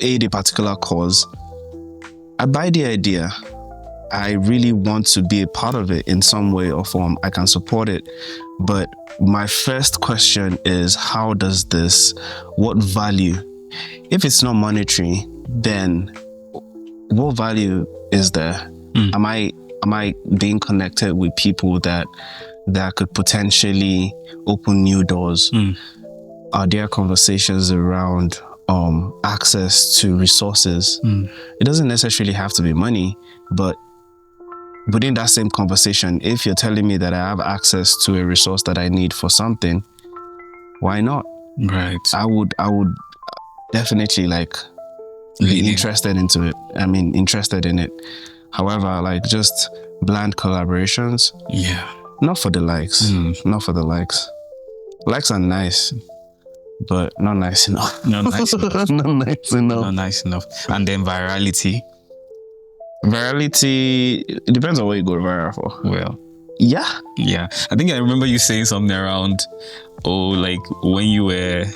aid a particular cause, I buy the idea. I really want to be a part of it in some way or form. I can support it. But my first question is, what value? If it's not monetary, then what value is there? Am I being connected with people that could potentially open new doors? Are there conversations around access to resources? It doesn't necessarily have to be money, but within that same conversation, if you're telling me that I have access to a resource that I need for something, why not? Right. I would definitely be interested interested in it. However, like just bland collaborations, not for the likes. Not for the likes. Likes are nice, but not nice enough. Not nice enough. Not nice enough. Not nice enough. And then virality. Virality, it depends on what you go viral for. Well, Yeah. yeah. I think I remember you saying something around, like when you were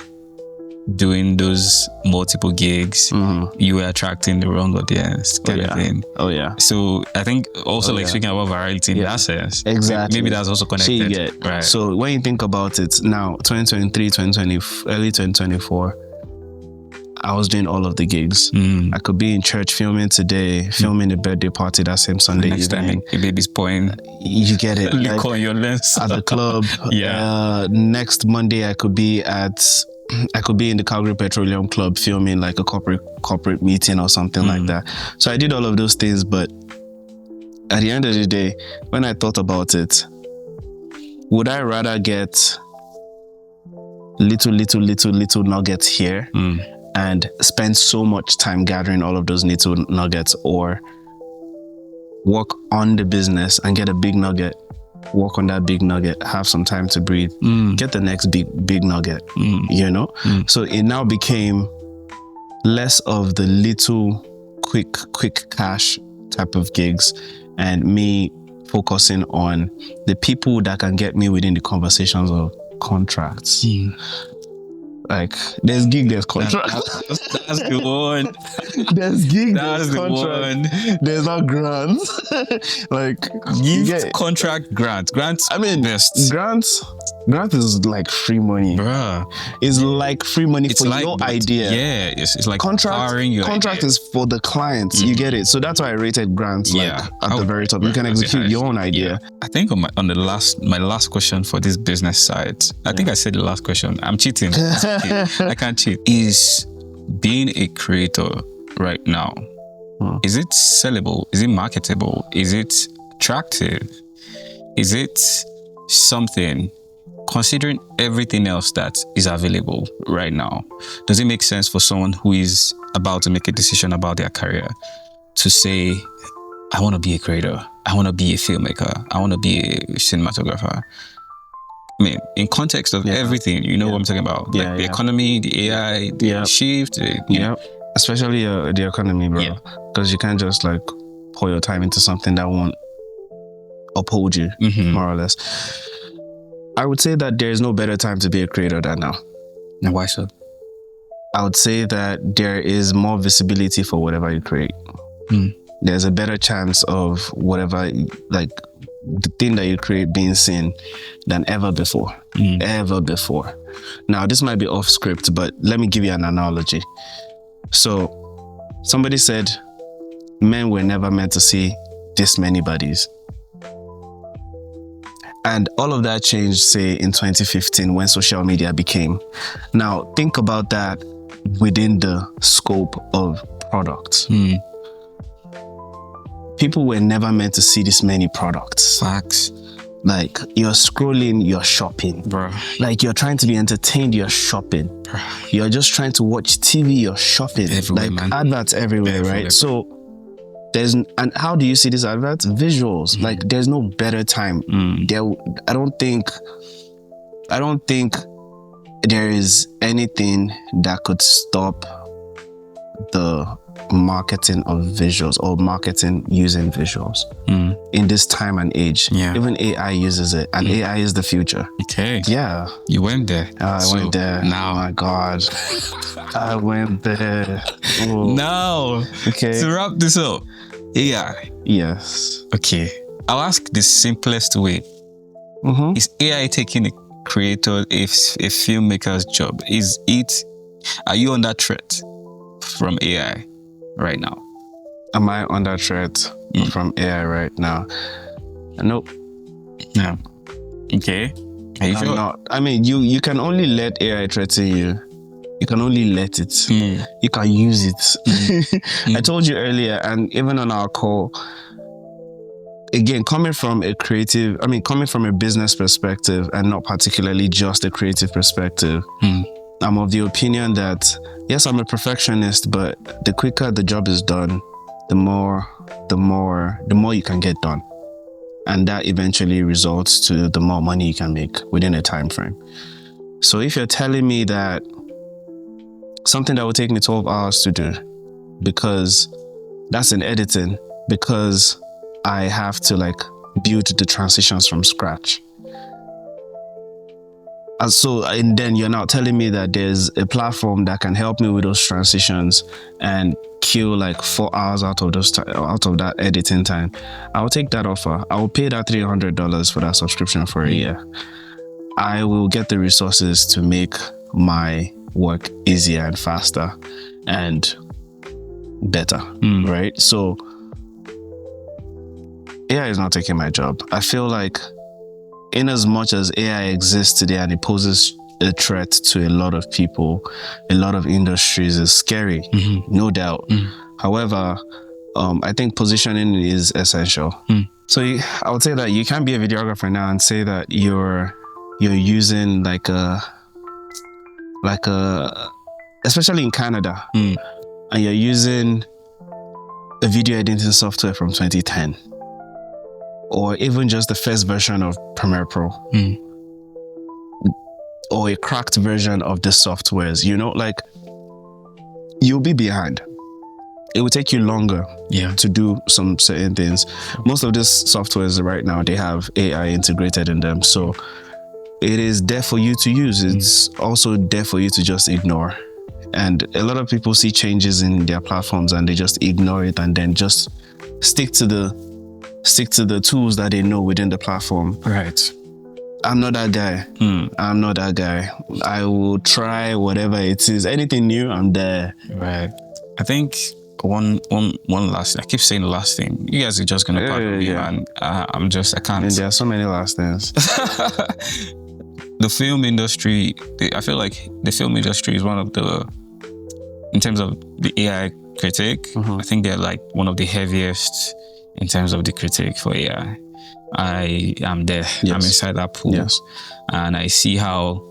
doing those multiple gigs, you were attracting the wrong audience kind of thing. Oh yeah. So I think also speaking about virality in that sense. Exactly. Maybe that's also connected. Right. So when you think about it now, 2023, 2020, early 2024, I was doing all of the gigs. I could be in church filming today, filming a birthday party that same Sunday Next time evening. your baby's pouring You get it. liquor on your lens. At the club. Next Monday I could be in the Calgary Petroleum Club filming like a corporate meeting or something like that. So I did all of those things, but at the end of the day, when I thought about it, would I rather get little nuggets here and spend so much time gathering all of those little nuggets, or work on the business and get a big nugget, work on that big nugget, have some time to breathe, get the next big nugget, you know? So it now became less of the little quick cash type of gigs and me focusing on the people that can get me within the conversations of contracts. Like there's gig, there's contract. That's the one. There's gig, That's there's the contract. one. There's not grants. Like Gift, contract, grants. I mean, best. Grant is like free money. Bruh. It's like free money for like your idea. Yeah, it's like Contract powering your contract idea. is for the clients. You get it. So that's why I rated grants like at the very top. You can execute your own idea. I think on my last question for this business side, I think I said the last question. I'm cheating. I can't cheat. Is being a creator right now, is it sellable? Is it marketable? Is it attractive? Is it something, considering everything else that is available right now? Does it make sense for someone who is about to make a decision about their career to say, I want to be a creator, I want to be a filmmaker, I want to be a cinematographer? I mean, in context of everything, you know what I'm talking about? Like the economy, the AI, the shift. Especially the economy, bro. Because you can't just like pour your time into something that won't uphold you, more or less. I would say that there is no better time to be a creator than now. And why so? I would say that there is more visibility for whatever you create. There's a better chance of whatever, like the thing that you create being seen than ever before. Ever before. Now, this might be off script, but let me give you an analogy. So, somebody said, men were never meant to see this many bodies. And all of that changed, say, in 2015 when social media became. Now, think about that within the scope of products. People were never meant to see this many products. Facts. Like, you're scrolling, you're shopping. Bro. Like, you're trying to be entertained, you're shopping. Bro. You're just trying to watch TV, you're shopping. Everywhere, like, man. adverts everywhere, right? So, and how do you see these adverts? Visuals. Like, there's no better time. I don't think there is anything that could stop the marketing of visuals or marketing using visuals in this time and age. Even AI uses it, and AI is the future. Okay. Yeah. You went there. I went there. Now. Oh my God. I went there. Oh. Now. Okay. To wrap this up. AI. Yes. Okay. I'll ask the simplest way. Is AI taking a creator, a filmmaker's job? Are you under threat from AI right now? Am I under threat from AI right now? Nope. No. Okay. Are you I'm sure? not. I mean, you can only let AI threaten you. You can only let it. You can use it. I told you earlier, and even on our call, again, coming from a business perspective and not particularly just a creative perspective, I'm of the opinion that, yes, I'm a perfectionist, but the quicker the job is done, the more you can get done. And that eventually results to the more money you can make within a time frame. So if you're telling me that something that would take me 12 hours to do, because that's in editing, because I have to like build the transitions from scratch. And then you're now telling me that there's a platform that can help me with those transitions and kill like 4 hours out of that editing time. I'll take that offer. I will pay that $300 for that subscription for a year. I will get the resources to make my work easier and faster and better, right? So AI is not taking my job. I feel like in as much as AI exists today and it poses a threat to a lot of people, a lot of industries, is scary, no doubt. However, I think positioning is essential. So I would say that you can't be a videographer now and say that you're using like a, especially in Canada, and you're using a video editing software from 2010. Or even just the first version of Premiere Pro, or a cracked version of the softwares, like you'll be behind. It will take you longer to do some certain things. Most of these softwares right now, they have AI integrated in them. So it is there for you to use. It's also there for you to just ignore. And a lot of people see changes in their platforms and they just ignore it and then just stick to the tools that they know within the platform. Right. I'm not that guy. I'm not that guy. I will try whatever it is. Anything new, I'm there. Right. I think one last thing. I keep saying the last thing. You guys are just gonna pardon me, man. I can't. And there are so many last things. The film industry, I feel like the film industry is one of the, in terms of the AI critique, I think they're like one of the heaviest in terms of the critique for AI. I am there. Yes. I'm inside that pool. Yes. And I see how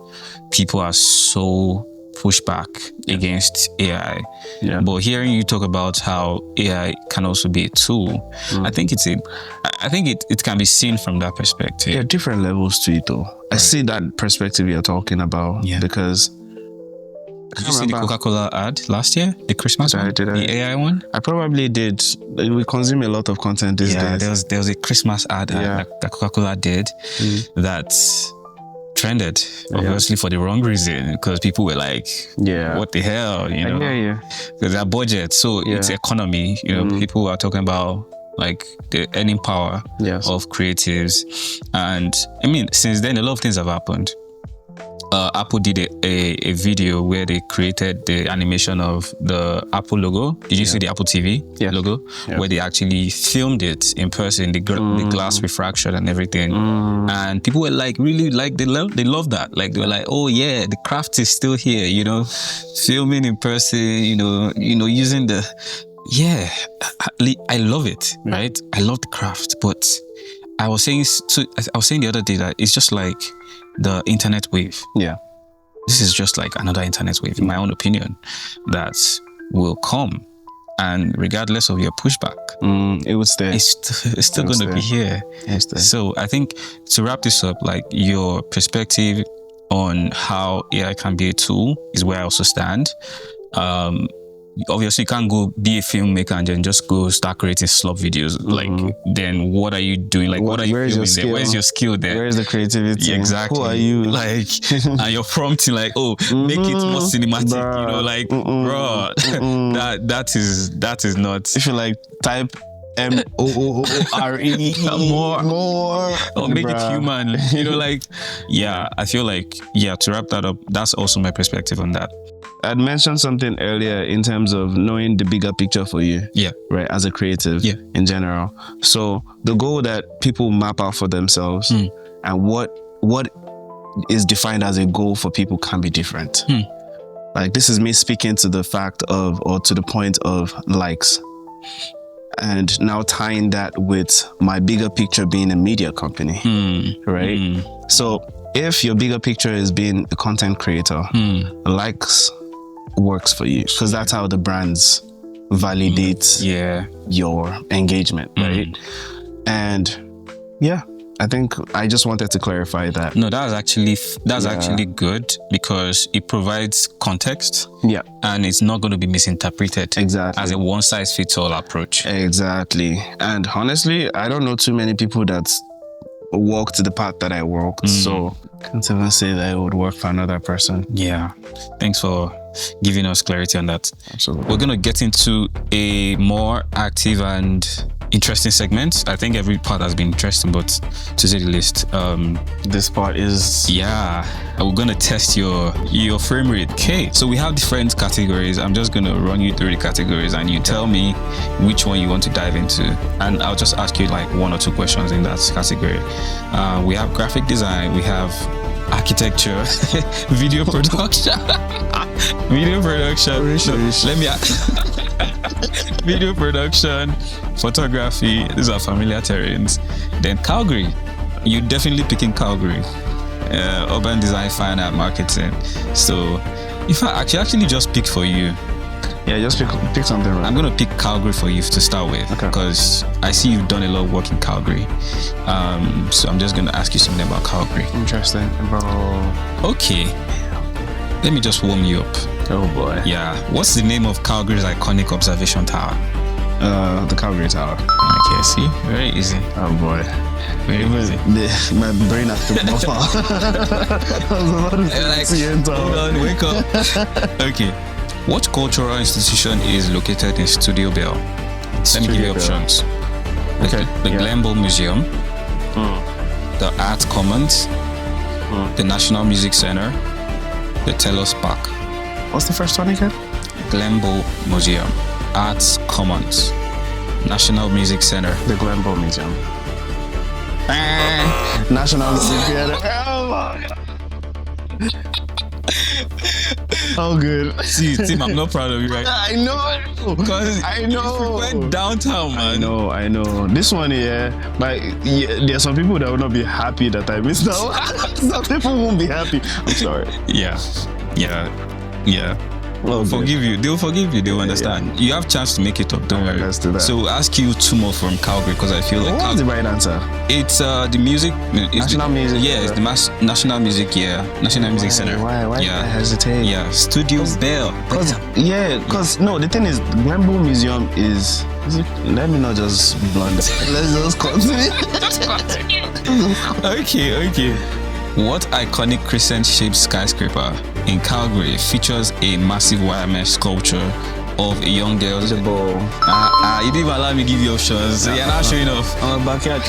people are so pushed back against AI. Yeah. But hearing you talk about how AI can also be a tool, I think it can be seen from that perspective. There are different levels to it though. Right. I see that perspective you're talking about because did you see the Coca-Cola ad last year? The Christmas one? The AI one? I probably did. We consume a lot of content these days. There was a Christmas ad that Coca-Cola did that trended, obviously for the wrong reason, because people were like, what the hell, you know? Because their budget, so it's economy, people are talking about like the earning power of creatives. And I mean, since then, a lot of things have happened. Apple did a video where they created the animation of the Apple logo. Did you see the Apple TV logo? Where they actually filmed it in person, the glass refraction and everything. And people were like, really, like they love that. Like they were like, oh yeah, the craft is still here, filming in person, using the, I love it, right? I love the craft, but I was saying the other day that it's just like the internet wave. Yeah. This is just like another internet wave, in my own opinion, that will come. And regardless of your pushback, it would stay. It's still going to be here. So I think to wrap this up, like your perspective on how AI can be a tool is where I also stand. Obviously you can't go be a filmmaker and then just go start creating slop videos. Like, then what are you doing? Like, what are you filming there? Where's your skill there? Where's the creativity? Yeah, exactly. Who are you? Like, and you're prompting like, make it more cinematic, bro, that is not. If you like type MOORE more or make it human, I feel like, to wrap that up, that's also my perspective on that. I'd mentioned something earlier in terms of knowing the bigger picture for you, right, as a creative in general. So the goal that people map out for themselves and what is defined as a goal for people can be different. Like, this is me speaking to the fact of, or to the point of likes, and now tying that with my bigger picture being a media company, right? So if your bigger picture is being a content creator, likes works for you, because that's how the brands validate your engagement, right? And I think I just wanted to clarify that. No, that's actually good because it provides context. Yeah. And it's not going to be misinterpreted. Exactly. As a one-size-fits-all approach. Exactly. And honestly, I don't know too many people that walked the path that I walked. So I can't even say that it would work for another person. Yeah. Thanks for giving us clarity on that. Absolutely. We're going to get into a more active and interesting segment. I think every part has been interesting, but to say the least, this part is... Yeah. We're going to test your frame rate. Okay. So we have different categories. I'm just going to run you through the categories and you tell me which one you want to dive into. And I'll just ask you like 1 or 2 questions in that category. We have graphic design. We have architecture, video production. Video production. Let me video production, photography. These are familiar terrains. Then Calgary. You're definitely picking Calgary. Urban design, fine art, marketing. So if I actually just pick for you. Yeah, just pick something. Right. I'm gonna pick Calgary for you to start with because I see you've done a lot of work in Calgary. So I'm just gonna ask you something about Calgary. Interesting, bro. Okay. Let me just warm you up. Oh boy. Yeah. What's the name of Calgary's iconic observation tower? The Calgary Tower. Okay, see? Very easy. Oh boy. Very easy. My brain has to buffer. Hold on, wake up. Okay. What cultural institution is located in Studio Bell? Let me give you options. Okay. The Glenbow Museum, the Art Commons, the National Music Center, the Telos Park. What's the first one again? Glenbow Museum, Arts Commons, National Music Center. The Glenbow Museum. National Music Theater. Oh, good. See, Tim, I'm not proud of you right now. I know. Because I know. you went downtown, man. I know. This one here, but there are some people that will not be happy that I missed out. Some people won't be happy. I'm sorry. Yeah. Well, forgive you. They'll forgive you. They'll understand. You have chance to make it up. Don't worry. Let's do that. So we'll ask you 2 more from Calgary because I feel like what was the right answer? It's the music. National Music. Yeah, it's the National Music. Yeah, National Music Center. Why Yeah. did I hesitate? Yeah, Studio Bell. Because no, the thing is, Glenbow Museum is. Let me not just blunder. Let's just continue. Okay. What iconic crescent-shaped skyscraper in Calgary features a massive wire mesh sculpture of a young girl? The ball. You didn't even allow me to give you options. You're not showing off. I'm a backyard.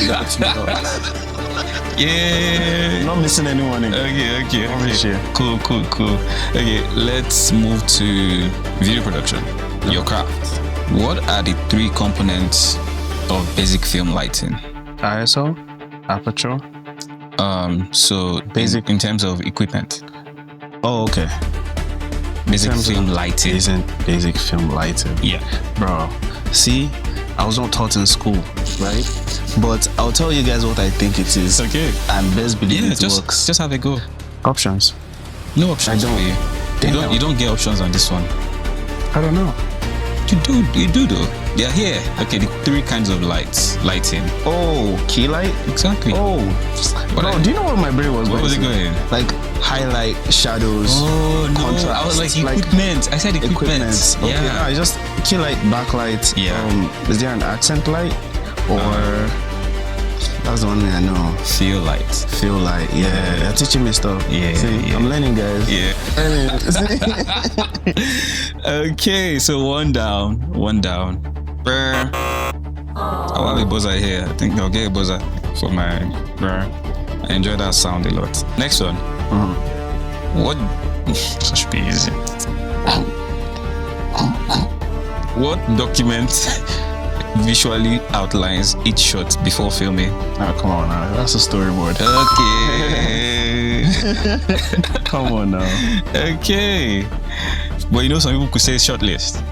Yeah. Not missing anyone. Okay. Cool. Okay, let's move to video production. Your craft. What are the 3 components of basic film lighting? ISO, aperture. So basic in terms of equipment. Oh, okay. Basic film lighting. Basic film lighting. Yeah. Bro, see, I was not taught in school, right? But I'll tell you guys what I think it is. Okay. And best believe it works. Just have a go. Options. No options I don't. for you. You don't get options on this one. I don't know. You do though. They are here. Okay, the 3 kinds of lighting. Oh, key light? Exactly. Oh. Bro, do you know what my brain was What was it going? Like highlight, shadows, contrast. I was like equipment. I said equipment. Okay, Yeah. no, just key light, backlight. Yeah. Is there an accent light? Or that's the one thing I know. Feel light. Feel light, yeah. They're teaching me stuff. Yeah. See, I'm learning, guys. Yeah. Okay, so one down. Brr. I'll have a buzzer here. I think I'll get a buzzer for my brr. I enjoy that sound a lot. Next one. What? This should be easy. What document visually outlines each shot before filming? Oh, come on now. That's a storyboard. Okay. Come on now. Okay. But you know, some people could say short list.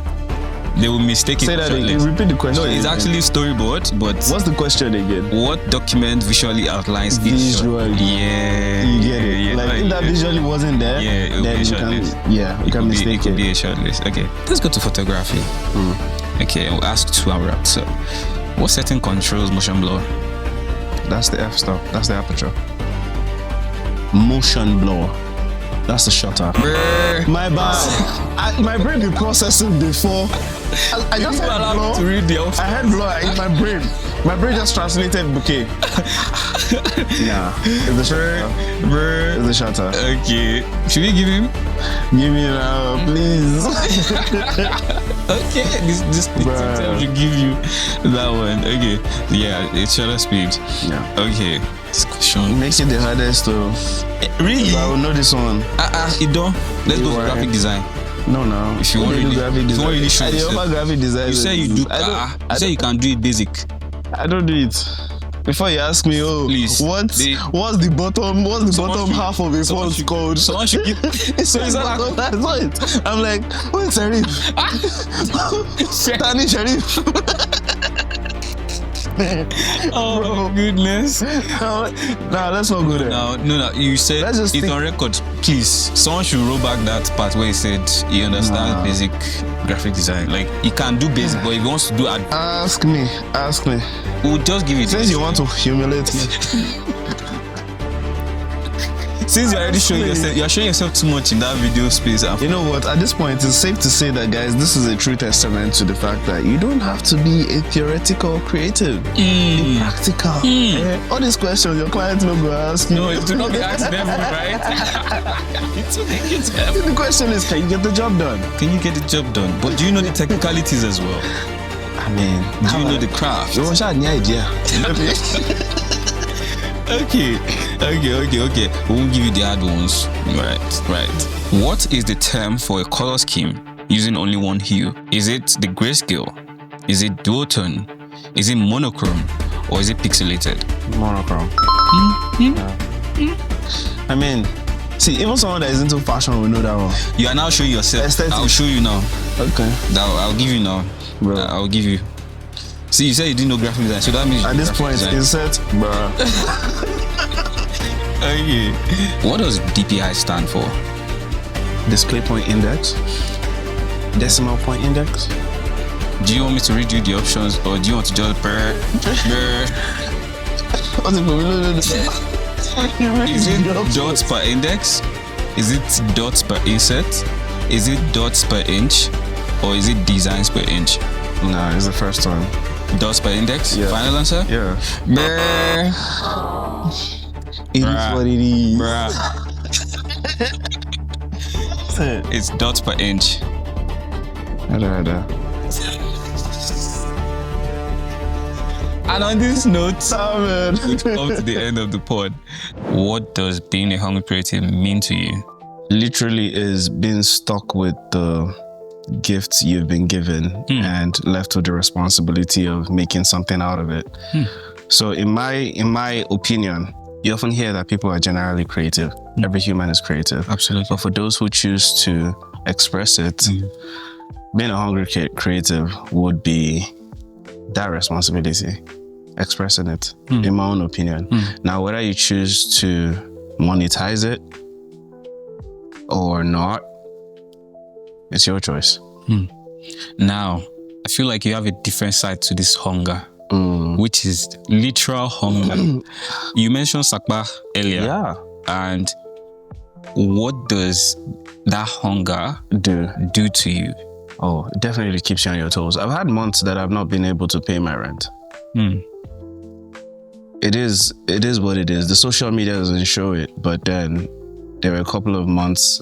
They will mistake it Say for that short again. list. Repeat the question. No, it's actually storyboard, but what's the question again? what document visually outlines each shot? Visually. Yeah. You get it. Yeah, Like if that visually wasn't there, it would then be a you short can, list. you can mistake It could be a short list. Okay, let's go to photography. Okay, we'll ask 2 and wrap. So, what setting controls motion blur? That's the f-stop. That's the aperture. Motion blur. That's the shutter. My bad. My brain be processing before. I just had blur. To read the option. I had blur in my brain. My brain just translated bouquet. Nah, it's the shutter. It's the shutter. Okay. Should we give him? Give me now, please. Okay. This Bruh. should give you that one. Okay. Yeah, it's shutter speed. Yeah. Okay. This question. Makes it the hardest to. Really? I will know this one. It don't. Let's go for Right. graphic design. No, no. If you want to really- do graphic if you design, want really show I yourself. offer graphic design. You say you do. I You say you can do it basic. I don't do it. Before you ask me, Please. what's the bottom should- half of a someone font should- called? Someone should give. So is that That's not it. I'm like, wait, Sharif. Tani Sharif. Oh my goodness. Nah, let's not go there. No. You said Let's just it's think- on record. Please, someone should roll back that part where he said he understands Nah. basic graphic design. Like he can do basic, but if he wants to do Ask me. we'll just give it. Since you want to humiliate me, Since you're already showing yourself, you're showing yourself too much in that video space. you know what? At this point, it's safe to say that, guys, this is a true testament to the fact that you don't have to be a theoretical creative. Be practical. All these questions your clients will go ask you. No, it do not be asking them, right? The question is, can you get the job done? Can you get the job done? But do you know the technicalities as well? I mean, Do you know the craft? you want any idea? Okay. We won't give you the hard ones. Right. What is the term for a color scheme using only one hue? Is it the grayscale? Is it duotone? Is it monochrome? Or is it pixelated? Monochrome. I mean, see, even someone that is into fashion will know that one. You are now showing yourself. Aesthetic. I'll show you now. Okay. I'll give you now. Bro. I'll give you. See, you said you didn't know graphic design, so that means you At do this graphic point, design. insert, bruh. Okay. What does DPI stand for? Display point index. Decimal point index. Do you want me to read you the options, or do you want to just brr? What's it Is it dots per index? Is it dots per inset? Is it dots per inch? Or is it designs per inch? Nah, it's the first one. Dots per index? Yeah. Final answer? Yeah. Brr. It is what it is. Bruh. It's dots per inch. And on this note, we've come to the end of the pod. What does being a hungry creative mean to you? Literally is being stuck with the gifts you've been given and left with the responsibility of making something out of it. So in my opinion, you often hear that people are generally creative. Every human is creative. Absolutely. But for those who choose to express it, being a hungry creative would be that responsibility, expressing it, in my own opinion. Now, whether you choose to monetize it or not, it's your choice. Now, I feel like you have a different side to this hunger, which is literal hunger. You mentioned Sakpa earlier. Yeah. And what does that hunger do to you? Oh, it definitely keeps you on your toes. I've had months that I've not been able to pay my rent. It is what it is. The social media doesn't show it, but then there were a couple of months,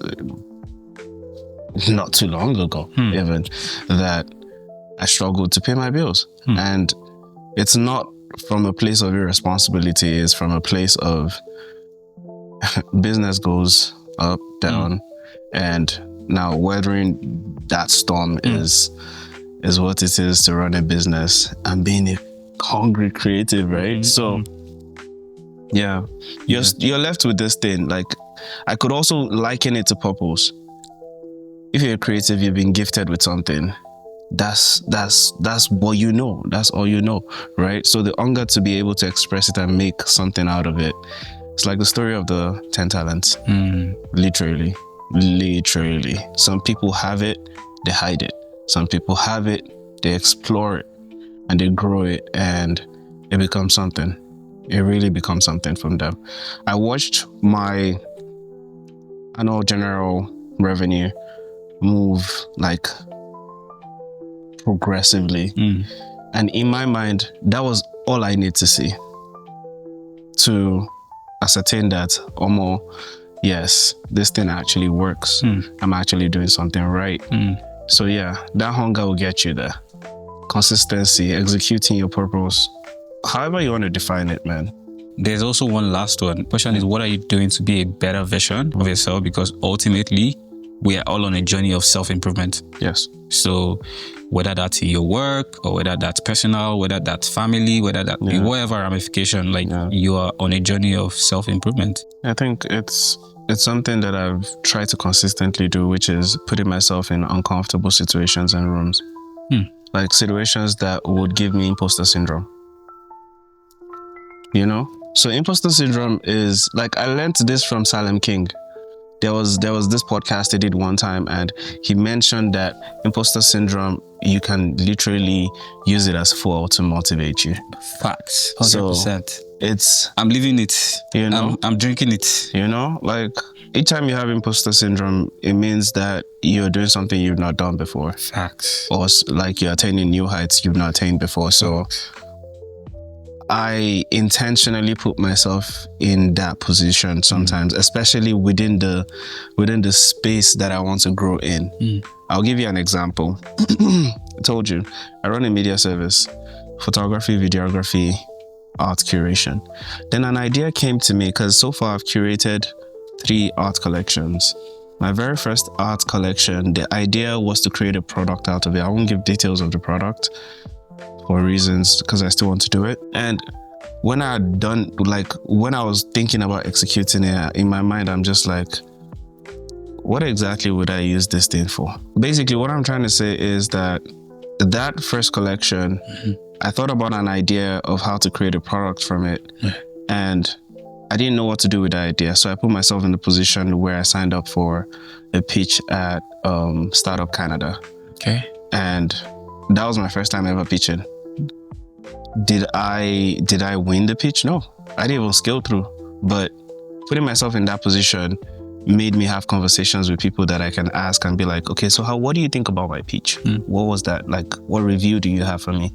not too long ago, even, that I struggled to pay my bills. And it's not from a place of irresponsibility, it's from a place of business goes up, down, and now weathering that storm is what it is to run a business and being a hungry creative, right? So yeah, you're left with this thing. Like, I could also liken it to purpose. If you're a creative, you've been gifted with something. That's what you know. That's all you know, right? So the hunger to be able to express it and make something out of it. It's like the story of the 10 talents. Literally. Some people have it, they hide it. Some people have it, they explore it, and they grow it, and it becomes something. It really becomes something from them. I watched my annual general revenue move like progressively. And in my mind, that was all I need to see to ascertain that, or more, yes, this thing actually works. I'm actually doing something right. So yeah, that hunger will get you there. Consistency, executing your purpose, however you want to define it, man. There's also one last one. The question is, what are you doing to be a better version of yourself? Because ultimately, we are all on a journey of self-improvement. Yes. So whether that's in your work or whether that's personal, whether that's family, whether that whatever ramification, you are on a journey of self-improvement. I think it's something that I've tried to consistently do, which is putting myself in uncomfortable situations and rooms. Like situations that would give me imposter syndrome. You know? So imposter syndrome is like, I learned this from Salem King. There was this podcast he did one time, and he mentioned that imposter syndrome, you can literally use it as fuel to motivate you. Facts. 100%. So I'm living it. You know? I'm drinking it. You know, like each time you have imposter syndrome, it means that you're doing something you've not done before. Facts. Or like you're attaining new heights you've not attained before. So I intentionally put myself in that position sometimes, especially within the space that I want to grow in. I'll give you an example. I told you, I run a media service, photography, videography, art curation. Then an idea came to me, because so far I've curated 3 art collections. My very first art collection, the idea was to create a product out of it. I won't give details of the product for reasons, because I still want to do it. And when I had done, like when I was thinking about executing it, in my mind, I'm just like, what exactly would I use this thing for? Basically, what I'm trying to say is that first collection, I thought about an idea of how to create a product from it. And I didn't know what to do with the idea. So I put myself in the position where I signed up for a pitch at Startup Canada. Okay. And that was my first time ever pitching. Did I win the pitch? No, I didn't even scale through. But putting myself in that position made me have conversations with people that I can ask and be like, okay, so what do you think about my pitch? What was that? Like, what review do you have for me?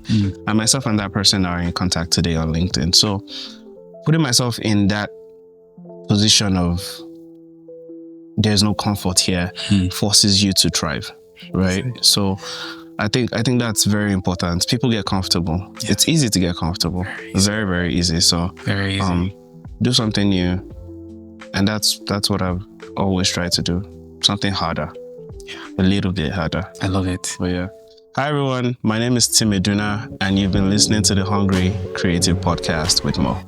And myself and that person are in contact today on LinkedIn. So putting myself in that position of there's no comfort here forces you to thrive, right? So I think that's very important. People get comfortable. Yeah. It's easy to get comfortable. Very, very easy. So very easy. Do something new. And that's what I've always tried to do. Something harder. Yeah. A little bit harder. I love it. But yeah. Hi everyone, my name is Tim Meduna, and you've been listening to the Hungry Creative Podcast with Mo.